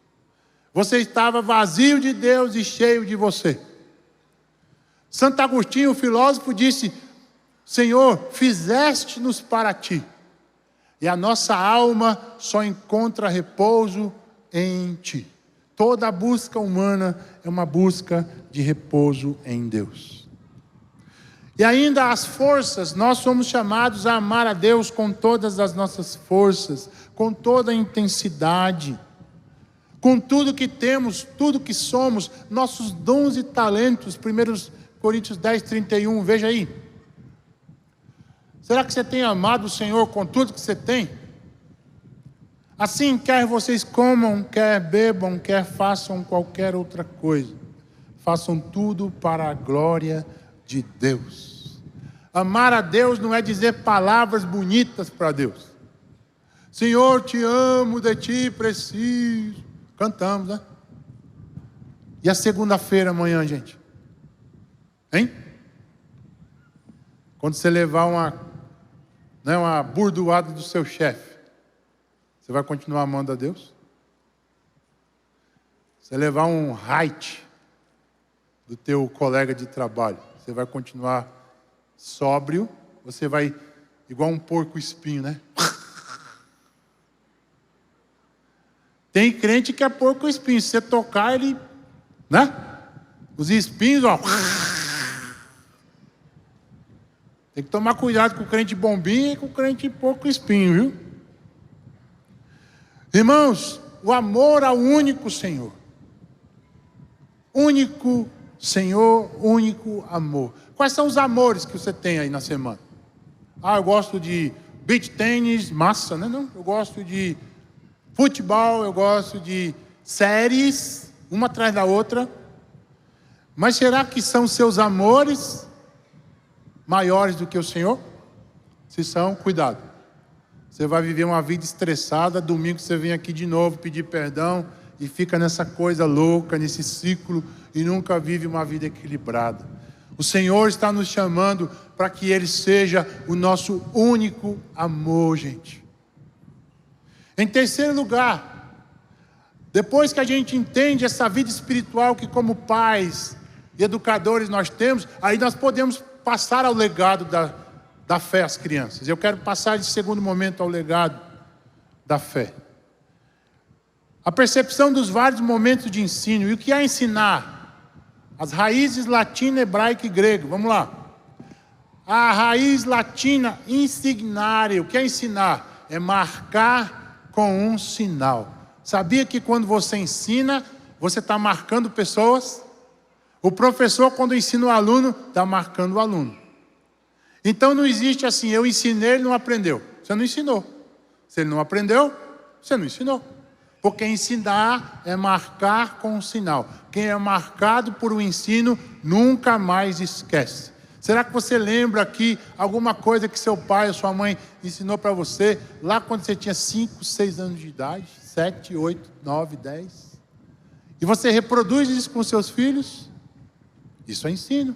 Você estava vazio de Deus e cheio de você. Santo Agostinho, o filósofo, disse: Senhor, fizeste-nos para ti, e a nossa alma só encontra repouso em ti. Toda a busca humana é uma busca de repouso em Deus. E ainda as forças, nós somos chamados a amar a Deus com todas as nossas forças, com toda a intensidade, com tudo que temos, tudo que somos, nossos dons e talentos. 1 Coríntios 10:31, veja aí. Será que você tem amado o Senhor com tudo que você tem? Assim, quer vocês comam, quer bebam, quer façam qualquer outra coisa, façam tudo para a glória de Deus. Amar a Deus não é dizer palavras bonitas para Deus. Senhor, te amo, de ti preciso. Cantamos, né? E a segunda-feira amanhã, gente? Hein? Quando você levar uma burdoada do seu chefe, você vai continuar amando a Deus? Você levar um height do teu colega de trabalho, você vai continuar sóbrio? Você vai igual um porco espinho, né? Tem crente que é porco espinho. Se você tocar, ele, né? Os espinhos, ó. Tem que tomar cuidado com o crente bombinha e com o crente porco espinho, viu? Irmãos, o amor ao único Senhor. Único Senhor, único amor. Quais são os amores que você tem aí na semana? Eu gosto de beach tênis, massa, né? Não, eu gosto de futebol, eu gosto de séries, uma atrás da outra. Mas será que são seus amores maiores do que o Senhor? Se são, cuidado. Você vai viver uma vida estressada, domingo você vem aqui de novo pedir perdão e fica nessa coisa louca, nesse ciclo, e nunca vive uma vida equilibrada. O Senhor está nos chamando para que Ele seja o nosso único amor, gente. Em terceiro lugar, depois que a gente entende essa vida espiritual que como pais e educadores nós temos, aí nós podemos passar ao legado da fé às crianças. Eu quero passar de segundo momento ao legado da fé. A percepção dos vários momentos de ensino. E o que é ensinar? As raízes latina, hebraica e grega. Vamos lá. A raiz latina, insignare. O que é ensinar? É marcar com um sinal. Sabia que quando você ensina, você está marcando pessoas? O professor, quando ensina o aluno, está marcando o aluno. Então não existe assim, eu ensinei, ele não aprendeu. Você não ensinou. Se ele não aprendeu, você não ensinou. Porque ensinar é marcar com um sinal. Quem é marcado por um ensino, nunca mais esquece. Será que você lembra aqui alguma coisa que seu pai ou sua mãe ensinou para você, lá quando você tinha 5, 6 anos de idade, 7, 8, 9, 10? E você reproduz isso com seus filhos? Isso é ensino.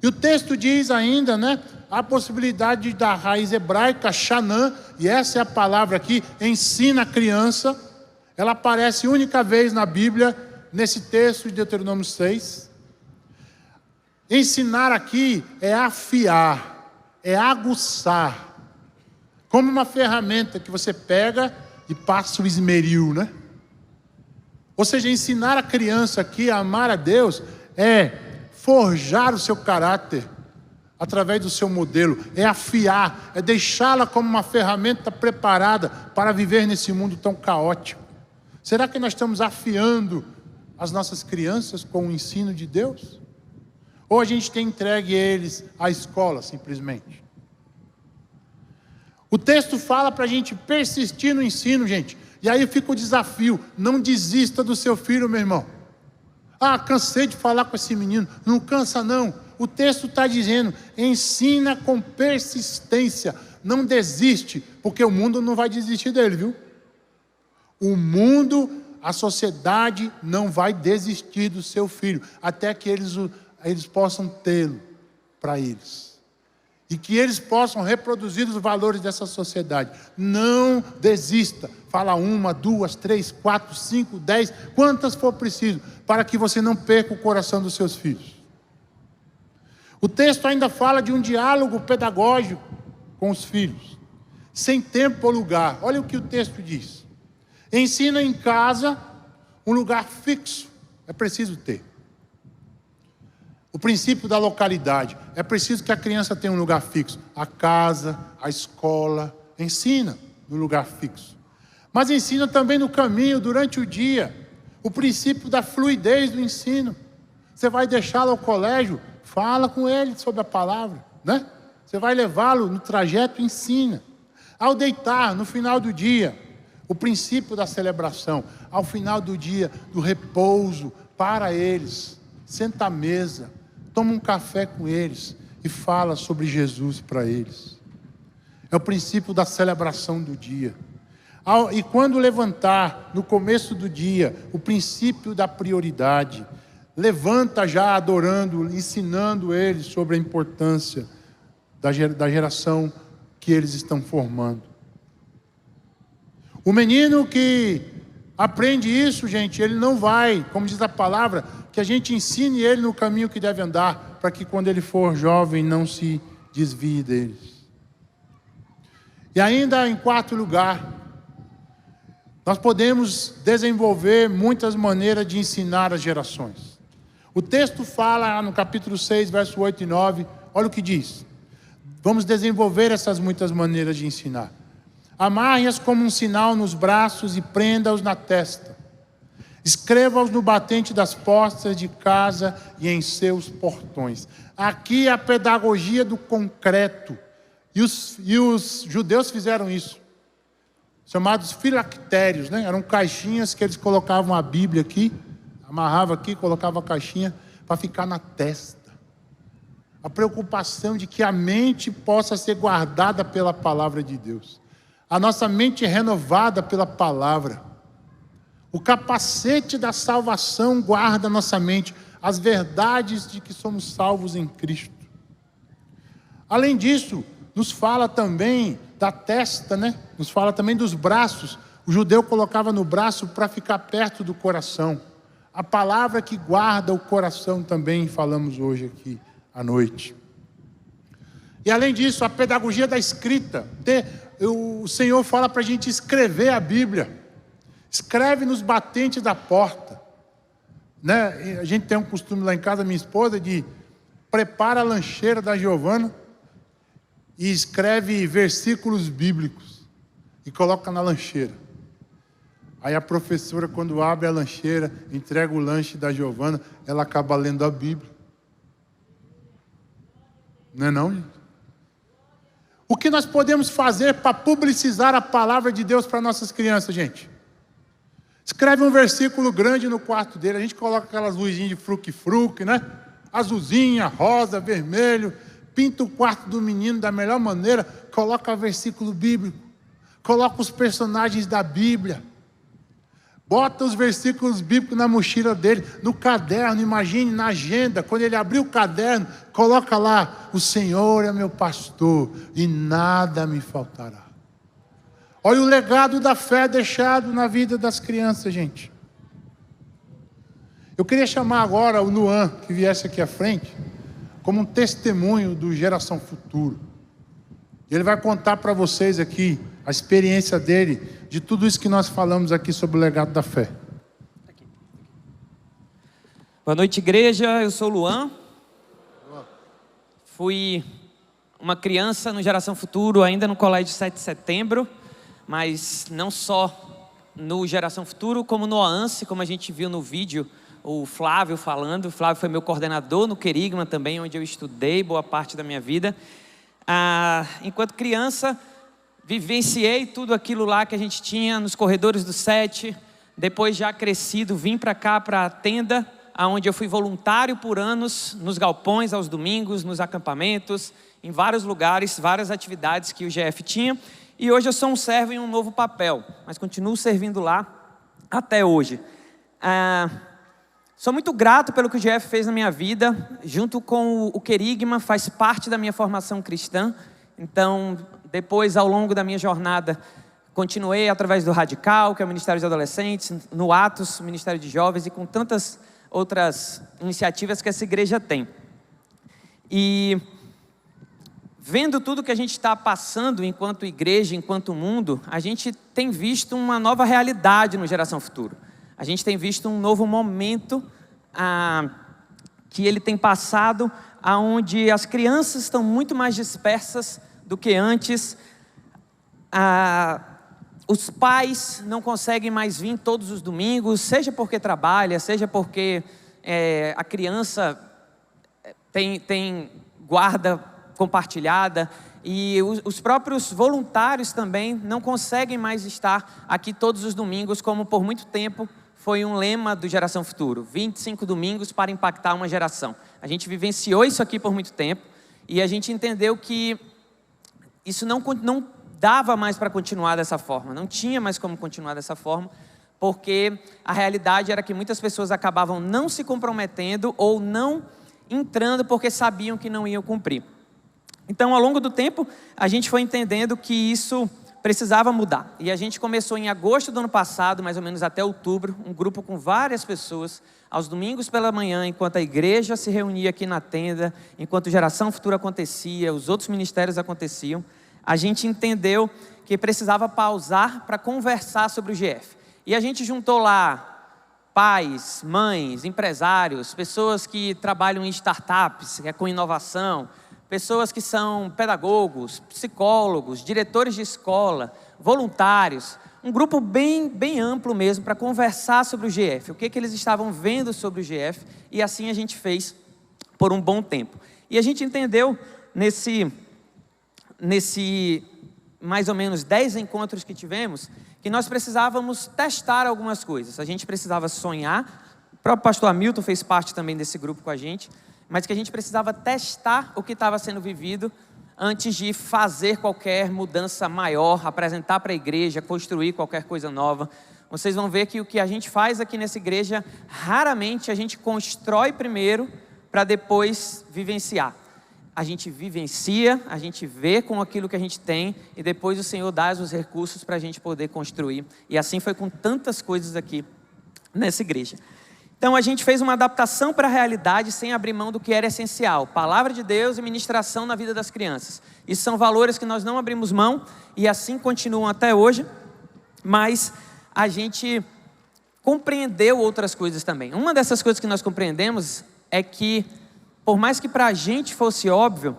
E o texto diz ainda, né? A possibilidade da raiz hebraica, Shanã, e essa é a palavra aqui, ensina a criança. Ela aparece única vez na Bíblia, nesse texto de Deuteronômio 6. Ensinar aqui é afiar, é aguçar. Como uma ferramenta que você pega e passa o esmeril, né? Ou seja, ensinar a criança aqui a amar a Deus é forjar o seu caráter através do seu modelo, é afiar, é deixá-la como uma ferramenta preparada para viver nesse mundo tão caótico. Será que nós estamos afiando as nossas crianças com o ensino de Deus? Ou a gente tem entregue eles à escola simplesmente? O texto fala para a gente persistir no ensino, gente. E aí fica o desafio, não desista do seu filho, meu irmão. Cansei de falar com esse menino. Não cansa não. O texto está dizendo, ensina com persistência. Não desiste, porque o mundo não vai desistir dele, viu? O mundo, a sociedade não vai desistir do seu filho, até que eles possam tê-lo para eles. E que eles possam reproduzir os valores dessa sociedade. Não desista. Fala 1, 2, 3, 4, 5, 10, quantas for preciso, para que você não perca o coração dos seus filhos. O texto ainda fala de um diálogo pedagógico com os filhos, sem tempo ou lugar. Olha o que o texto diz. Ensina em casa um lugar fixo, é preciso ter. O princípio da localidade, é preciso que a criança tenha um lugar fixo. A casa, a escola, ensina no lugar fixo. Mas ensina também no caminho, durante o dia, o princípio da fluidez do ensino. Você vai deixá-lo ao colégio, fala com ele sobre a palavra, né? Você vai levá-lo no trajeto, ensina. Ao deitar, no final do dia, o princípio da celebração. Ao final do dia, do repouso, para eles. Senta à mesa, toma um café com eles e fala sobre Jesus para eles. É o princípio da celebração do dia. E quando levantar, no começo do dia, o princípio da prioridade. levanta já adorando, ensinando eles sobre a importância da geração que eles estão formando. O menino que aprende isso, gente, ele não vai, como diz a palavra, que a gente ensine ele no caminho que deve andar, para que quando ele for jovem não se desvie deles. E ainda em quarto lugar, nós podemos desenvolver muitas maneiras de ensinar as gerações. O texto fala no capítulo 6, verso 8 e 9, olha o que diz. Vamos desenvolver essas muitas maneiras de ensinar. Amarre-as como um sinal nos braços e prenda-os na testa. Escreva-os no batente das portas de casa e em seus portões. Aqui é a pedagogia do concreto. E os judeus fizeram isso. Chamados filactérios, né? Eram caixinhas que eles colocavam a Bíblia aqui, amarrava aqui, colocava a caixinha para ficar na testa. A preocupação de que a mente possa ser guardada pela palavra de Deus. A nossa mente renovada pela palavra. O capacete da salvação guarda a nossa mente, as verdades de que somos salvos em Cristo. Além disso, nos fala também da testa, né? Nos fala também dos braços. O judeu colocava no braço para ficar perto do coração. A palavra que guarda o coração também falamos hoje aqui à noite. E além disso, a pedagogia da escrita. O Senhor fala para a gente escrever a Bíblia. Escreve nos batentes da porta. Né? A gente tem um costume lá em casa, minha esposa, de prepara a lancheira da Giovana e escreve versículos bíblicos e coloca na lancheira. Aí a professora, quando abre a lancheira, entrega o lanche da Giovana, ela acaba lendo a Bíblia. Não é não, gente? O que nós podemos fazer para publicizar a palavra de Deus para nossas crianças, gente? Escreve um versículo grande no quarto dele. A gente coloca aquelas luzinhas de fruque-fruque, né? Azulzinha, rosa, vermelho. Pinta o quarto do menino da melhor maneira. Coloca versículo bíblico. Coloca os personagens da Bíblia. Bota os versículos bíblicos na mochila dele, no caderno, imagine, na agenda. Quando ele abrir o caderno, coloca lá: o Senhor é meu pastor e nada me faltará. Olha o legado da fé deixado na vida das crianças, gente. Eu queria chamar agora o Luan, que viesse aqui à frente, como um testemunho do Geração Futuro. Ele vai contar para vocês aqui a experiência dele, de tudo isso que nós falamos aqui sobre o legado da fé. Boa noite, igreja. Eu sou o Luan. Fui uma criança no Geração Futuro, ainda no Colégio 7 de Setembro, mas não só no Geração Futuro, como no OANSE, como a gente viu no vídeo, o Flávio falando. O Flávio foi meu coordenador no Querigma também, onde eu estudei boa parte da minha vida. Enquanto criança, vivenciei tudo aquilo lá que a gente tinha nos corredores do 7. Depois, já crescido, vim para cá, para a tenda, onde eu fui voluntário por anos, nos galpões, aos domingos, nos acampamentos, em vários lugares, várias atividades que o GF tinha. E hoje eu sou um servo em um novo papel, mas continuo servindo lá até hoje. Sou muito grato pelo que o GF fez na minha vida, junto com o Querigma, faz parte da minha formação cristã. Então, depois, ao longo da minha jornada, continuei através do Radical, que é o Ministério de Adolescentes, no Atos, Ministério de Jovens, e com tantas outras iniciativas que essa igreja tem. E vendo tudo que a gente está passando enquanto igreja, enquanto mundo, a gente tem visto uma nova realidade no Geração Futuro. A gente tem visto um novo momento que ele tem passado, onde as crianças estão muito mais dispersas do que antes. Os pais não conseguem mais vir todos os domingos, seja porque trabalha, seja porque a criança tem guarda compartilhada, e os próprios voluntários também não conseguem mais estar aqui todos os domingos, como por muito tempo foi um lema do Geração Futuro: 25 domingos para impactar uma geração. A gente vivenciou isso aqui por muito tempo, e a gente entendeu que isso não dava mais para continuar dessa forma, não tinha mais como continuar dessa forma, porque a realidade era que muitas pessoas acabavam não se comprometendo ou não entrando porque sabiam que não iam cumprir. Então, ao longo do tempo, a gente foi entendendo que isso precisava mudar. E a gente começou em agosto do ano passado, mais ou menos até outubro, um grupo com várias pessoas, aos domingos pela manhã, enquanto a igreja se reunia aqui na tenda, enquanto Geração Futura acontecia, os outros ministérios aconteciam, a gente entendeu que precisava pausar para conversar sobre o GF. E a gente juntou lá pais, mães, empresários, pessoas que trabalham em startups, com inovação, pessoas que são pedagogos, psicólogos, diretores de escola, voluntários, um grupo bem amplo mesmo para conversar sobre o GF, o que eles estavam vendo sobre o GF, e assim a gente fez por um bom tempo. E a gente entendeu nesse mais ou menos 10 encontros que tivemos, que nós precisávamos testar algumas coisas. A gente precisava sonhar, o próprio pastor Hamilton fez parte também desse grupo com a gente, mas que a gente precisava testar o que estava sendo vivido antes de fazer qualquer mudança maior, apresentar para a igreja, construir qualquer coisa nova. Vocês vão ver que o que a gente faz aqui nessa igreja, raramente a gente constrói primeiro para depois vivenciar. A gente vivencia, a gente vê com aquilo que a gente tem e depois o Senhor dá os recursos para a gente poder construir. E assim foi com tantas coisas aqui nessa igreja. Então a gente fez uma adaptação para a realidade sem abrir mão do que era essencial. Palavra de Deus e ministração na vida das crianças. Isso são valores que nós não abrimos mão e assim continuam até hoje. Mas a gente compreendeu outras coisas também. Uma dessas coisas que nós compreendemos é que, por mais que para a gente fosse óbvio,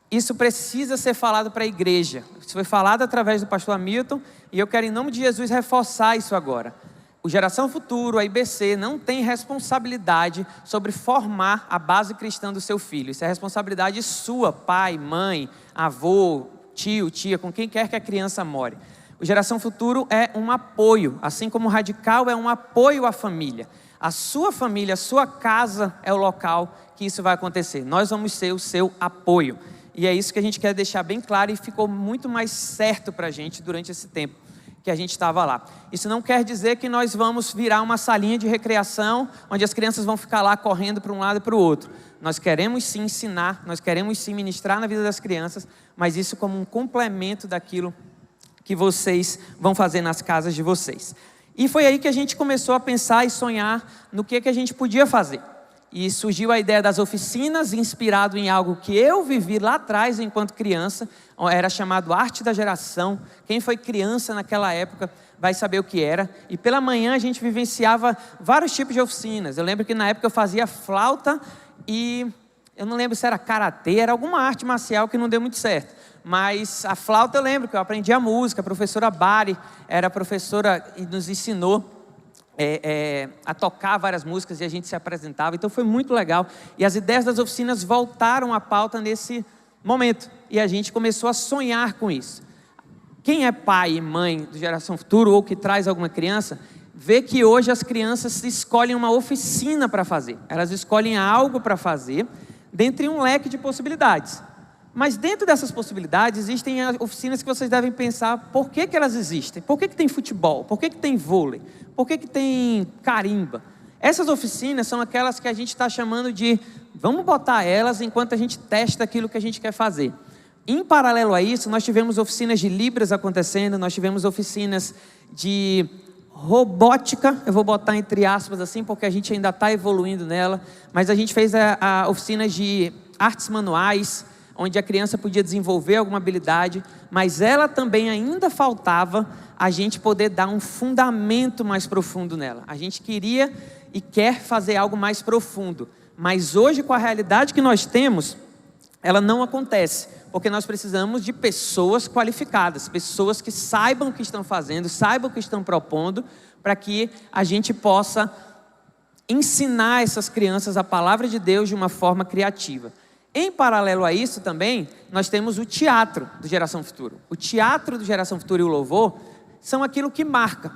isso precisa ser falado para a igreja. Isso foi falado através do pastor Hamilton e eu quero em nome de Jesus reforçar isso agora. O Geração Futuro, a IBC, não tem responsabilidade sobre formar a base cristã do seu filho. Isso é responsabilidade sua, pai, mãe, avô, tio, tia, com quem quer que a criança more. O Geração Futuro é um apoio, assim como o Radical é um apoio à família. A sua família, a sua casa é o local que isso vai acontecer. Nós vamos ser o seu apoio. E é isso que a gente quer deixar bem claro e ficou muito mais certo para a gente durante esse tempo que a gente estava lá. Isso não quer dizer que nós vamos virar uma salinha de recreação, onde as crianças vão ficar lá correndo para um lado e para o outro. Nós queremos sim ensinar, nós queremos sim ministrar na vida das crianças, mas isso como um complemento daquilo que vocês vão fazer nas casas de vocês. E foi aí que a gente começou a pensar e sonhar no que a gente podia fazer. E surgiu a ideia das oficinas, inspirado em algo que eu vivi lá atrás enquanto criança, era chamado Arte da Geração. Quem foi criança naquela época vai saber o que era. E pela manhã a gente vivenciava vários tipos de oficinas. Eu lembro que na época eu fazia flauta e eu não lembro se era karatê, era alguma arte marcial que não deu muito certo. Mas a flauta eu lembro que eu aprendi a música, a professora Bari era a professora e nos ensinou a tocar várias músicas e a gente se apresentava, então foi muito legal. E as ideias das oficinas voltaram à pauta nesse momento e a gente começou a sonhar com isso. Quem é pai e mãe do Geração Futuro ou que traz alguma criança, vê que hoje as crianças escolhem uma oficina para fazer. Elas escolhem algo para fazer, dentre um leque de possibilidades. Mas dentro dessas possibilidades existem oficinas que vocês devem pensar por que elas existem. Por que tem futebol? Por que tem vôlei? Por que tem carimba? Essas oficinas são aquelas que a gente está chamando de vamos botar elas enquanto a gente testa aquilo que a gente quer fazer. Em paralelo a isso, nós tivemos oficinas de Libras acontecendo, nós tivemos oficinas de robótica, eu vou botar entre aspas assim, porque a gente ainda está evoluindo nela, mas a gente fez a oficina de artes manuais, onde a criança podia desenvolver alguma habilidade, mas ela também ainda faltava a gente poder dar um fundamento mais profundo nela. A gente queria e quer fazer algo mais profundo, mas hoje com a realidade que nós temos, ela não acontece, porque nós precisamos de pessoas qualificadas, pessoas que saibam o que estão fazendo, saibam o que estão propondo, para que a gente possa ensinar essas crianças a palavra de Deus de uma forma criativa. Em paralelo a isso também, nós temos o teatro do Geração Futuro. O teatro do Geração Futuro e o louvor são aquilo que marca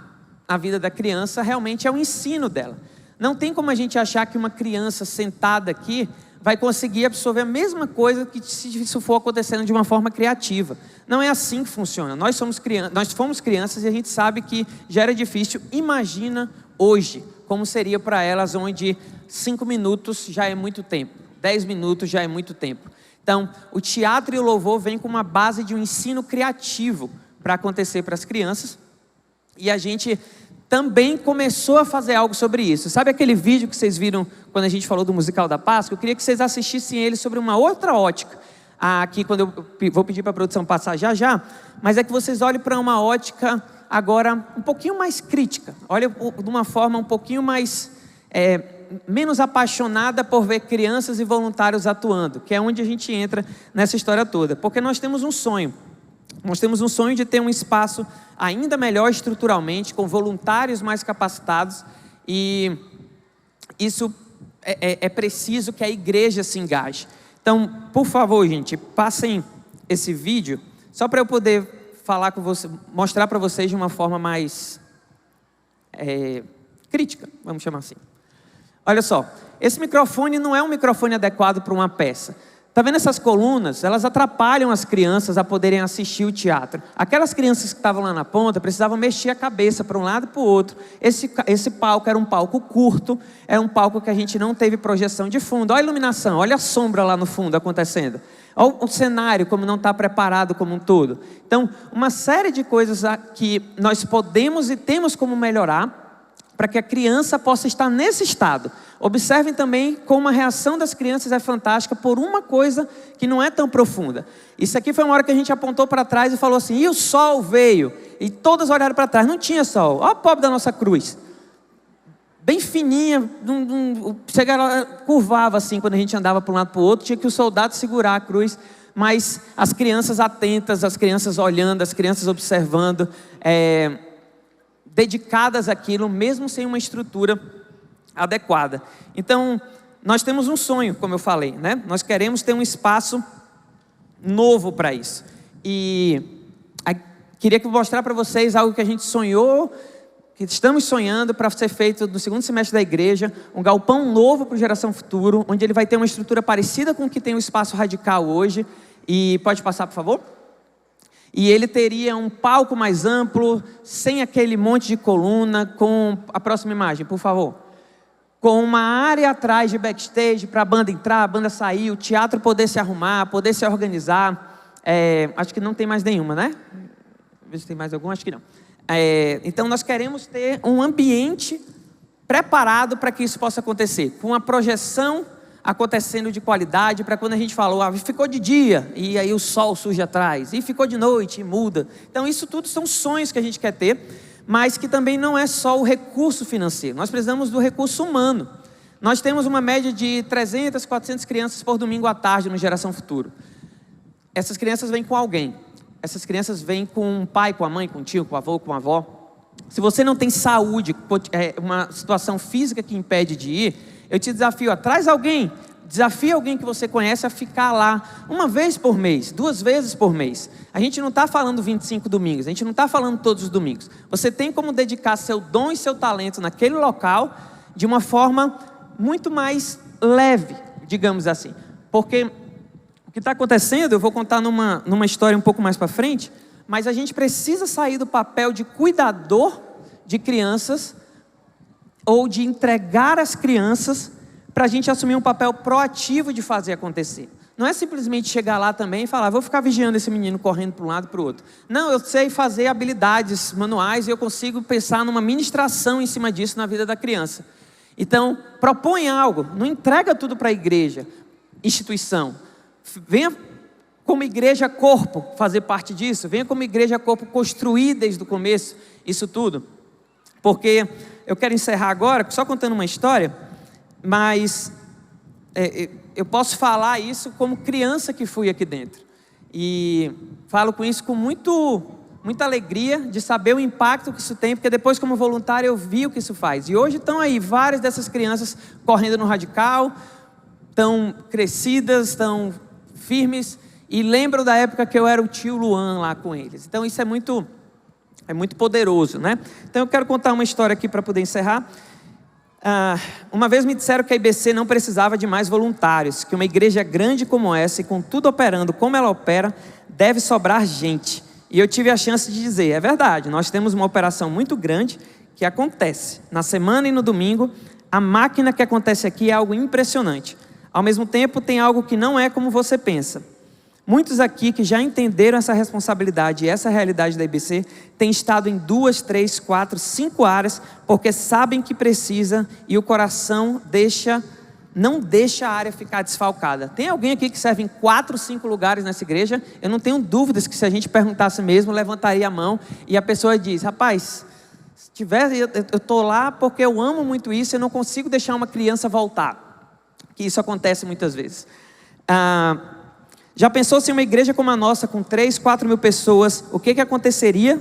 a vida da criança, realmente é o ensino dela. Não tem como a gente achar que uma criança sentada aqui vai conseguir absorver a mesma coisa que se isso for acontecendo de uma forma criativa. Não é assim que funciona. Nós fomos crianças e a gente sabe que já era difícil. Imagina hoje como seria para elas, onde 5 minutos já é muito tempo, 10 minutos já é muito tempo. Então, o teatro e o louvor vêm com uma base de um ensino criativo para acontecer para as crianças. E a gente também começou a fazer algo sobre isso. Sabe aquele vídeo que vocês viram quando a gente falou do musical da Páscoa? Eu queria que vocês assistissem ele sobre uma outra ótica. Aqui, quando eu vou pedir para a produção passar já, mas é que vocês olhem para uma ótica agora um pouquinho mais crítica. Olhem de uma forma um pouquinho mais, menos apaixonada por ver crianças e voluntários atuando, que é onde a gente entra nessa história toda. Porque nós temos um sonho. Nós temos um sonho de ter um espaço ainda melhor estruturalmente, com voluntários mais capacitados, e isso é preciso que a igreja se engaje. Então, por favor, gente, passem esse vídeo, só para eu poder falar com você, mostrar para vocês de uma forma mais crítica, vamos chamar assim. Olha só, esse microfone não é um microfone adequado para uma peça. Está vendo essas colunas? Elas atrapalham as crianças a poderem assistir o teatro. Aquelas crianças que estavam lá na ponta precisavam mexer a cabeça para um lado e para o outro. Esse palco era um palco curto, era um palco que a gente não teve projeção de fundo. Olha a iluminação, olha a sombra lá no fundo acontecendo. Olha o cenário como não está preparado como um todo. Então, uma série de coisas que nós podemos e temos como melhorar para que a criança possa estar nesse estado. Observem também como a reação das crianças é fantástica por uma coisa que não é tão profunda. Isso aqui foi uma hora que a gente apontou para trás e falou assim, e o sol veio? E todas olharam para trás, não tinha sol. Olha o pobre da nossa cruz. Bem fininha, chegava, curvava assim quando a gente andava para um lado para o outro, tinha que o soldado segurar a cruz. Mas as crianças atentas, as crianças olhando, as crianças observando, dedicadas àquilo, mesmo sem uma estrutura adequada. Então, nós temos um sonho, como eu falei, né? Nós queremos ter um espaço novo para isso. E queria mostrar para vocês algo que a gente sonhou, que estamos sonhando para ser feito no segundo semestre da igreja, um galpão novo para o Geração Futuro, onde ele vai ter uma estrutura parecida com o que tem o Espaço Radical hoje. E pode passar, por favor? E ele teria um palco mais amplo, sem aquele monte de coluna, com a próxima imagem, por favor. Com uma área atrás de backstage para a banda entrar, a banda sair, o teatro poder se arrumar, poder se organizar. Acho que não tem mais nenhuma, né? Ver se tem mais alguma, acho que não. Então nós queremos ter um ambiente preparado para que isso possa acontecer, com a projeção acontecendo de qualidade, para quando a gente falou, ficou de dia, e aí o sol surge atrás, e ficou de noite, e muda. Então isso tudo são sonhos que a gente quer ter, mas que também não é só o recurso financeiro, nós precisamos do recurso humano. Nós temos uma média de 300, 400 crianças por domingo à tarde no Geração Futuro. Essas crianças vêm com alguém, essas crianças vêm com um pai, com a mãe, com o tio, com o avô, com a avó. Se você não tem saúde, uma situação física que impede de ir, eu te desafio, traz alguém, desafie alguém que você conhece a ficar lá uma vez por mês, 2 vezes por mês. A gente não está falando 25 domingos, a gente não está falando todos os domingos. Você tem como dedicar seu dom e seu talento naquele local de uma forma muito mais leve, digamos assim. Porque o que está acontecendo, eu vou contar numa história um pouco mais para frente, mas a gente precisa sair do papel de cuidador de crianças ou de entregar as crianças para a gente assumir um papel proativo de fazer acontecer. Não é simplesmente chegar lá também e falar, vou ficar vigiando esse menino correndo para um lado e para o outro. Não, eu sei fazer habilidades manuais e eu consigo pensar numa ministração em cima disso na vida da criança. Então, propõe algo, não entrega tudo para a igreja, instituição. Venha como igreja corpo fazer parte disso, venha como igreja corpo construir desde o começo isso tudo. Porque eu quero encerrar agora só contando uma história, mas eu posso falar isso como criança que fui aqui dentro. E falo com isso com muita alegria de saber o impacto que isso tem, porque depois como voluntário eu vi o que isso faz. E hoje estão aí várias dessas crianças correndo no Radical, estão crescidas, estão firmes, e lembro da época que eu era o tio Luan lá com eles. Então isso é muito poderoso, né? Então eu quero contar uma história aqui para poder encerrar. Uma vez me disseram que a IBC não precisava de mais voluntários, que uma igreja grande como essa e com tudo operando como ela opera, deve sobrar gente. E eu tive a chance de dizer, é verdade, nós temos uma operação muito grande que acontece. Na semana e no domingo, a máquina que acontece aqui é algo impressionante. Ao mesmo tempo, tem algo que não é como você pensa. Muitos aqui que já entenderam essa responsabilidade e essa realidade da IBC têm estado em 2, 3, 4, 5 áreas porque sabem que precisa e o coração não deixa a área ficar desfalcada. Tem alguém aqui que serve em 4, 5 lugares nessa igreja? Eu não tenho dúvidas que se a gente perguntasse mesmo, levantaria a mão e a pessoa diz, rapaz, se tiver, eu estou lá porque eu amo muito isso, eu não consigo deixar uma criança voltar. Que isso acontece muitas vezes. Já pensou se uma igreja como a nossa, com 3, 4 mil pessoas, o que aconteceria?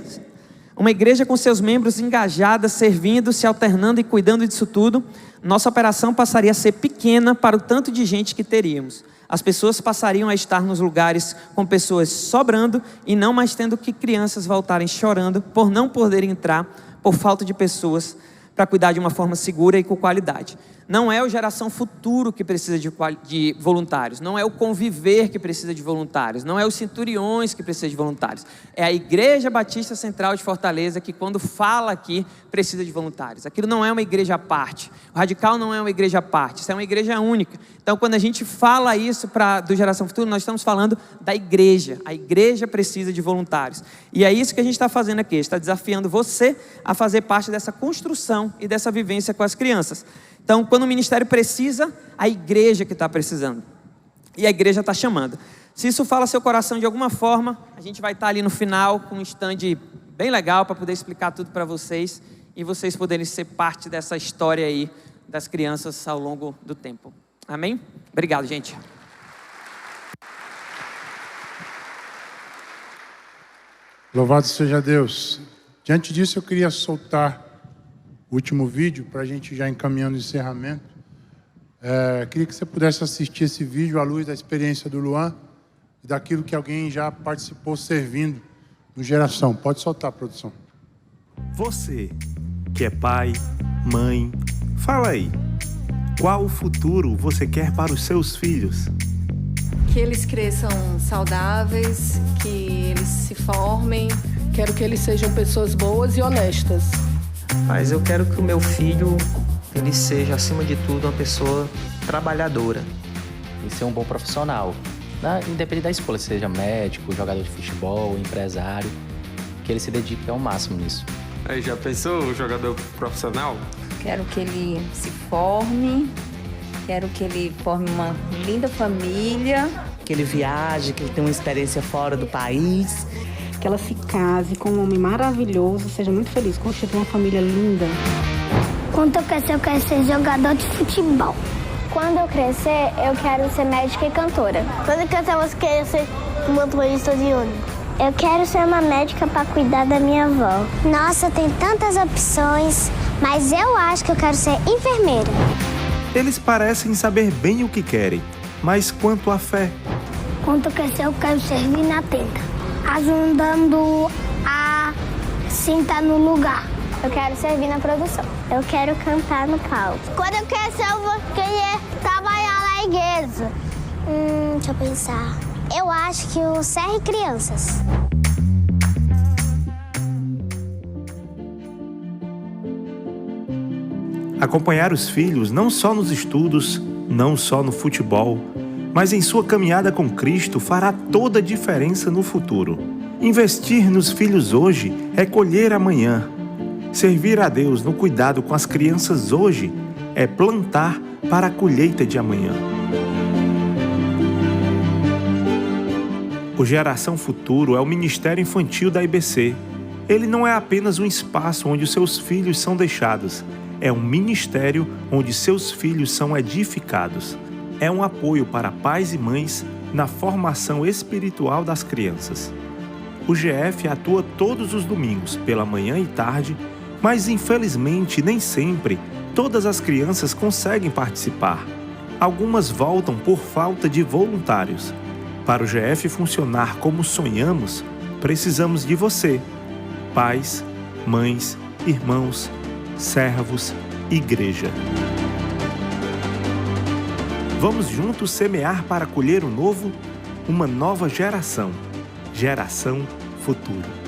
Uma igreja com seus membros engajadas, servindo, se alternando e cuidando disso tudo, nossa operação passaria a ser pequena para o tanto de gente que teríamos. As pessoas passariam a estar nos lugares com pessoas sobrando e não mais tendo que crianças voltarem chorando por não poderem entrar por falta de pessoas para cuidar de uma forma segura e com qualidade. Não é o Geração Futuro que precisa de voluntários, não é o Conviver que precisa de voluntários, não é os Centuriões que precisa de voluntários. É a Igreja Batista Central de Fortaleza que, quando fala aqui, precisa de voluntários. Aquilo não é uma igreja à parte. O Radical não é uma igreja à parte, isso é uma igreja única. Então, quando a gente fala isso do Geração Futuro, nós estamos falando da igreja. A igreja precisa de voluntários. E é isso que a gente está fazendo aqui. Está desafiando você a fazer parte dessa construção e dessa vivência com as crianças. Então, quando o ministério precisa, a igreja que está precisando. E a igreja está chamando. Se isso fala seu coração de alguma forma, a gente vai estar ali no final com um stand bem legal para poder explicar tudo para vocês e vocês poderem ser parte dessa história aí das crianças ao longo do tempo. Amém? Obrigado, gente. Louvado seja Deus. Diante disso, eu queria soltar o último vídeo para a gente já encaminhando o encerramento. Queria que você pudesse assistir esse vídeo à luz da experiência do Luan e daquilo que alguém já participou servindo no Geração. Pode soltar, produção. Você, que é pai, mãe, fala aí. Qual o futuro você quer para os seus filhos? Que eles cresçam saudáveis, que eles se formem. Quero que eles sejam pessoas boas e honestas. Mas eu quero que o meu filho, ele seja, acima de tudo, uma pessoa trabalhadora. E ser um bom profissional. Independente da escolha, seja médico, jogador de futebol, empresário, que ele se dedique ao máximo nisso. Aí, já pensou o jogador profissional? Quero que ele se forme, quero que ele forme uma linda família. Que ele viaje, que ele tenha uma experiência fora do país. Que ela se case com um homem maravilhoso, seja muito feliz, constitua uma família linda. Quando eu crescer, eu quero ser jogador de futebol. Quando eu crescer, eu quero ser médica e cantora. Quando eu crescer, você quer ser motorista de ônibus? Eu quero ser uma médica para cuidar da minha avó. Nossa, tem tantas opções, mas eu acho que eu quero ser enfermeira. Eles parecem saber bem o que querem, mas quanto à fé? Quando eu crescer, eu quero servir na tenda, ajudando a sentar no lugar. Eu quero servir na produção. Eu quero cantar no palco. Quando eu crescer, eu vou querer trabalhar na igreja. Deixa eu pensar. Eu acho que o Serra e Crianças. Acompanhar os filhos não só nos estudos, não só no futebol, mas em sua caminhada com Cristo fará toda a diferença no futuro. Investir nos filhos hoje é colher amanhã. Servir a Deus no cuidado com as crianças hoje é plantar para a colheita de amanhã. O Geração Futuro é o Ministério Infantil da IBC. Ele não é apenas um espaço onde os seus filhos são deixados, é um ministério onde seus filhos são edificados. É um apoio para pais e mães na formação espiritual das crianças. O GF atua todos os domingos, pela manhã e tarde, mas infelizmente nem sempre todas as crianças conseguem participar. Algumas voltam por falta de voluntários. Para o GF funcionar como sonhamos, precisamos de você, pais, mães, irmãos, servos igreja. Vamos juntos semear para colher o novo, uma nova geração. Geração Futuro.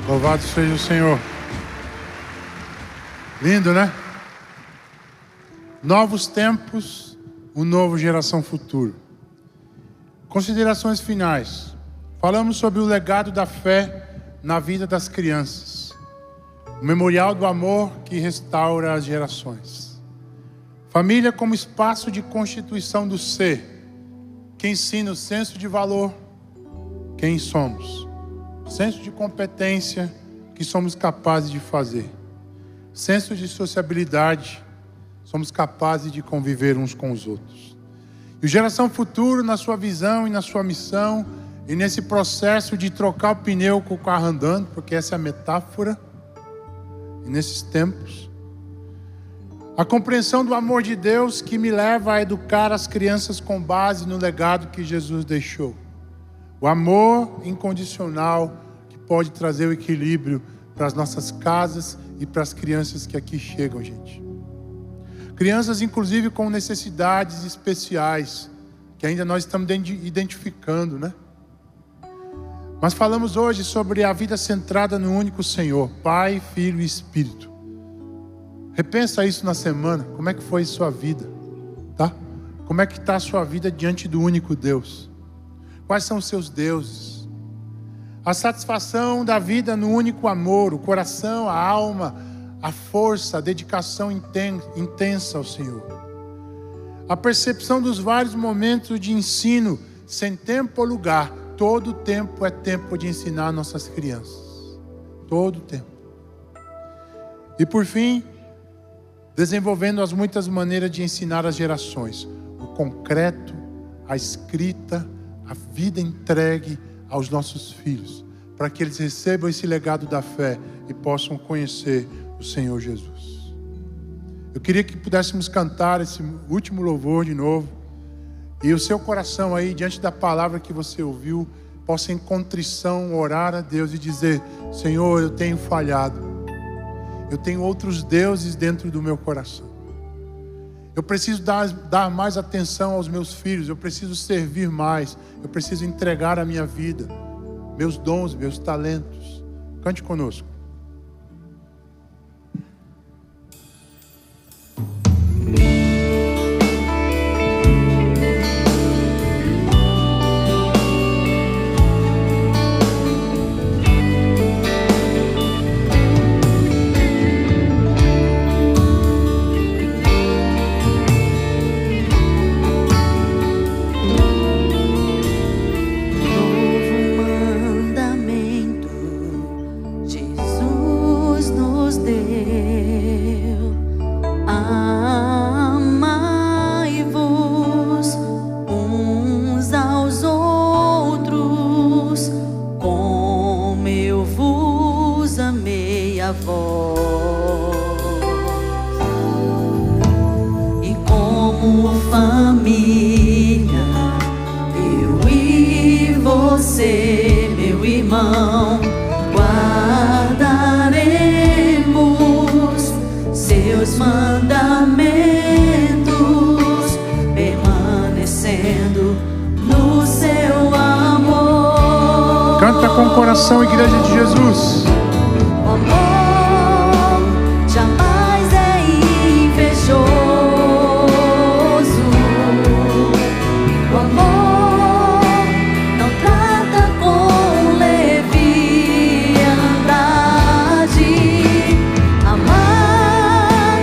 Louvado seja o Senhor. Lindo, né? Novos tempos, um novo Geração Futuro. Considerações finais. Falamos sobre o legado da fé na vida das crianças. O memorial do amor que restaura as gerações. Família como espaço de constituição do ser, que ensina o senso de valor, quem somos. Senso de competência, que somos capazes de fazer. Senso de sociabilidade, somos capazes de conviver uns com os outros. E o Geração Futuro, na sua visão e na sua missão, e nesse processo de trocar o pneu com o carro andando, porque essa é a metáfora, e nesses tempos, a compreensão do amor de Deus que me leva a educar as crianças com base no legado que Jesus deixou. O amor incondicional que pode trazer o equilíbrio para as nossas casas e para as crianças que aqui chegam, gente. Crianças, inclusive, com necessidades especiais, que ainda nós estamos identificando, né? Mas falamos hoje sobre a vida centrada no único Senhor, Pai, Filho e Espírito. Repensa isso na semana, como é que foi a sua vida, tá? Como é que está a sua vida diante do único Deus? Quais são os seus deuses? A satisfação da vida no único amor, o coração, a alma, a força, a dedicação intensa ao Senhor. A percepção dos vários momentos de ensino, sem tempo ou lugar. Todo tempo é tempo de ensinar nossas crianças. Todo tempo. E por fim, desenvolvendo as muitas maneiras de ensinar as gerações. O concreto, a escrita, a vida entregue aos nossos filhos, para que eles recebam esse legado da fé e possam conhecer o Senhor Jesus. Eu queria que pudéssemos cantar esse último louvor de novo, e o seu coração aí, diante da palavra que você ouviu, possa em contrição orar a Deus e dizer: Senhor, eu tenho falhado, eu tenho outros deuses dentro do meu coração, eu preciso dar mais atenção aos meus filhos, eu preciso servir mais, eu preciso entregar a minha vida, meus dons, meus talentos. Cante conosco. E como família, eu e você, meu irmão, guardaremos seus mandamentos, permanecendo no seu amor. Canta com o coração, Igreja de Jesus. O amor jamais é invejoso. O amor não trata com leviandade. Amar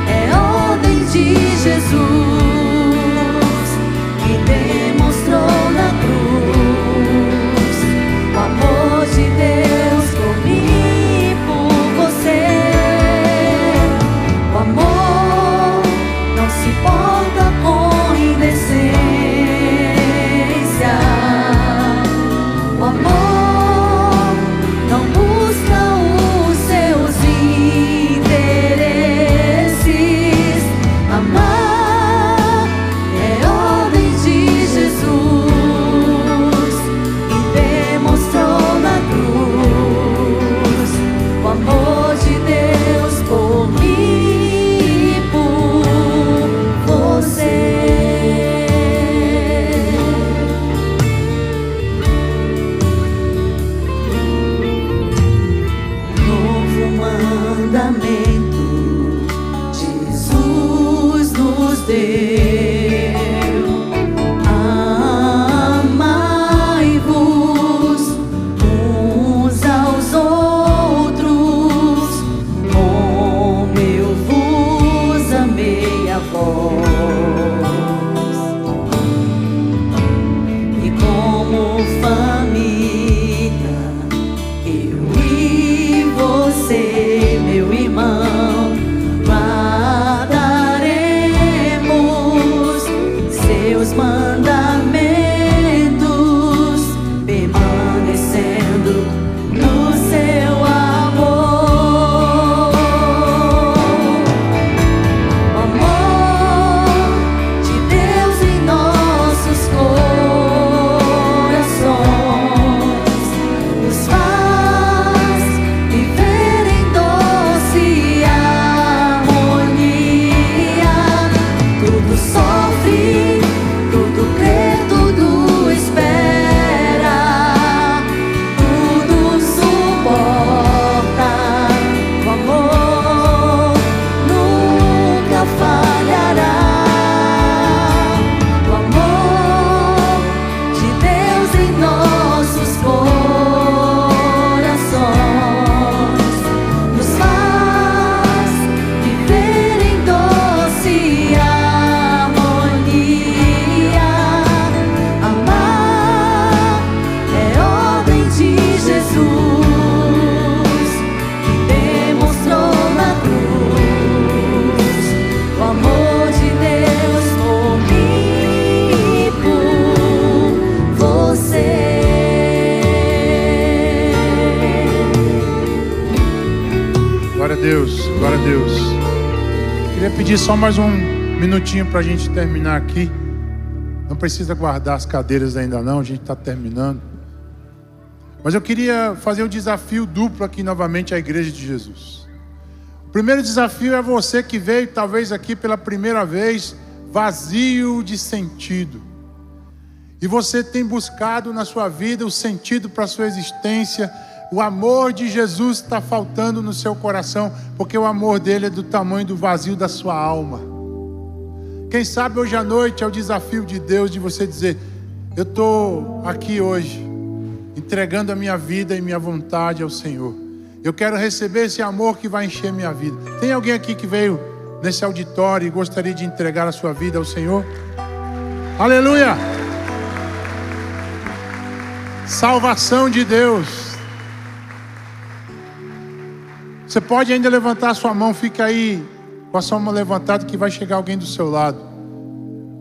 é ordem de Jesus, que demonstrou na cruz o amor de Deus por mim e por Deus, glória a Deus. Queria pedir só mais um minutinho para a gente terminar aqui. Não precisa guardar as cadeiras ainda não, a gente está terminando. Mas eu queria fazer um desafio duplo aqui novamente à Igreja de Jesus. O primeiro desafio é você que veio talvez aqui pela primeira vez, vazio de sentido. E você tem buscado na sua vida o sentido para a sua existência. O amor de Jesus está faltando no seu coração, porque o amor dele é do tamanho do vazio da sua alma. Quem sabe hoje à noite é o desafio de Deus de você dizer: eu estou aqui hoje, entregando a minha vida e minha vontade ao Senhor. Eu quero receber esse amor que vai encher minha vida. Tem alguém aqui que veio nesse auditório e gostaria de entregar a sua vida ao Senhor? Aleluia! Salvação de Deus. Você pode ainda levantar a sua mão, fica aí com a sua mão levantada que vai chegar alguém do seu lado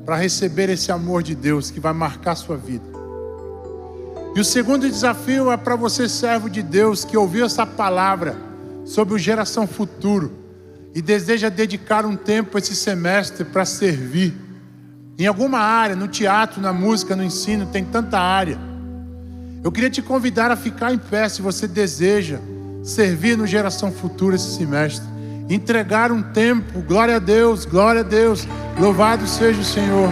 para receber esse amor de Deus que vai marcar a sua vida. E o segundo desafio é para você, servo de Deus, que ouviu essa palavra sobre o Geração Futuro e deseja dedicar um tempo esse semestre para servir em alguma área, no teatro, na música, no ensino, tem tanta área. Eu queria te convidar a ficar em pé se você deseja servir no Geração Futuro esse semestre. Entregar um tempo, glória a Deus, louvado seja o Senhor.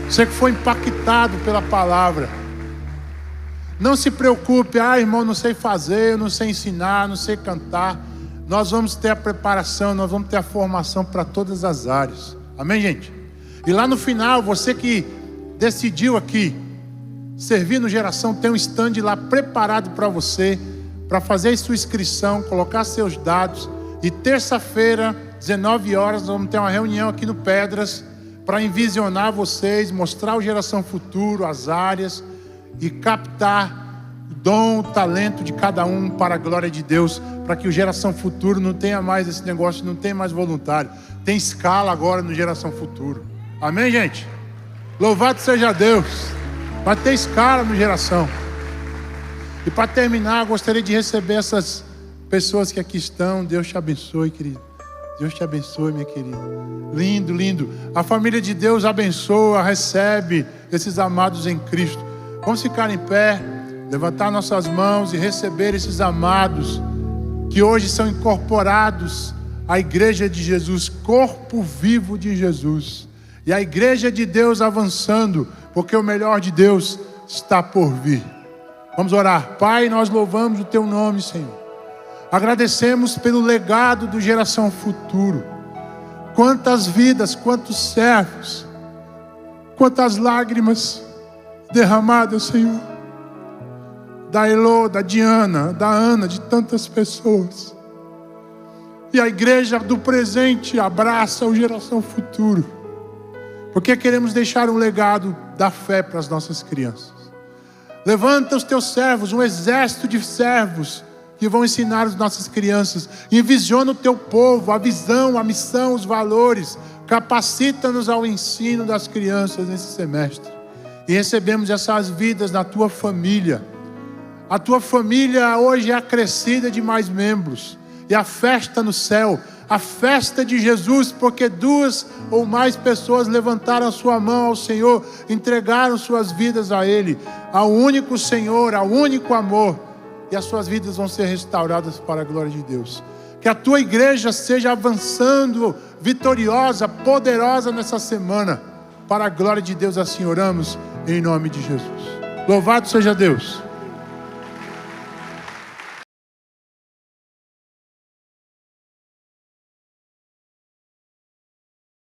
Você que foi impactado pela palavra, não se preocupe, irmão, não sei fazer, eu não sei ensinar, não sei cantar. Nós vamos ter a preparação, nós vamos ter a formação para todas as áreas. Amém, gente? E lá no final, você que decidiu aqui servir no Geração, tem um stand lá preparado para você, para fazer sua inscrição, colocar seus dados. E terça-feira, 19 horas, nós vamos ter uma reunião aqui no Pedras para envisionar vocês, mostrar o Geração Futuro, as áreas e captar o dom, o talento de cada um para a glória de Deus, para que o Geração Futuro não tenha mais esse negócio, não tenha mais voluntário. Tem escala agora no Geração Futuro. Amém, gente? Louvado seja Deus. Vai ter escala no Geração. E para terminar, gostaria de receber essas pessoas que aqui estão. Deus te abençoe, querido. Deus te abençoe, minha querida. Lindo, lindo. A família de Deus abençoa, recebe esses amados em Cristo. Vamos ficar em pé, levantar nossas mãos e receber esses amados que hoje são incorporados à Igreja de Jesus, corpo vivo de Jesus. E a Igreja de Deus avançando, porque o melhor de Deus está por vir. Vamos orar. Pai, nós louvamos o Teu nome, Senhor. Agradecemos pelo legado do Geração Futuro. Quantas vidas, quantos servos, quantas lágrimas derramadas, Senhor. Da Elô, da Diana, da Ana, de tantas pessoas. E a igreja do presente abraça o Geração Futuro, porque queremos deixar um legado da fé para as nossas crianças. Levanta os teus servos, um exército de servos que vão ensinar as nossas crianças. Envisiona o teu povo, a visão, a missão, os valores. Capacita-nos ao ensino das crianças nesse semestre. E recebemos essas vidas na tua família. A tua família hoje é acrescida de mais membros. E a festa no céu, a festa de Jesus, porque 2 ou mais pessoas levantaram a sua mão ao Senhor, entregaram suas vidas a Ele, ao único Senhor, ao único amor, e as suas vidas vão ser restauradas para a glória de Deus. Que a tua igreja seja avançando, vitoriosa, poderosa nessa semana, para a glória de Deus assim oramos, em nome de Jesus. Louvado seja Deus.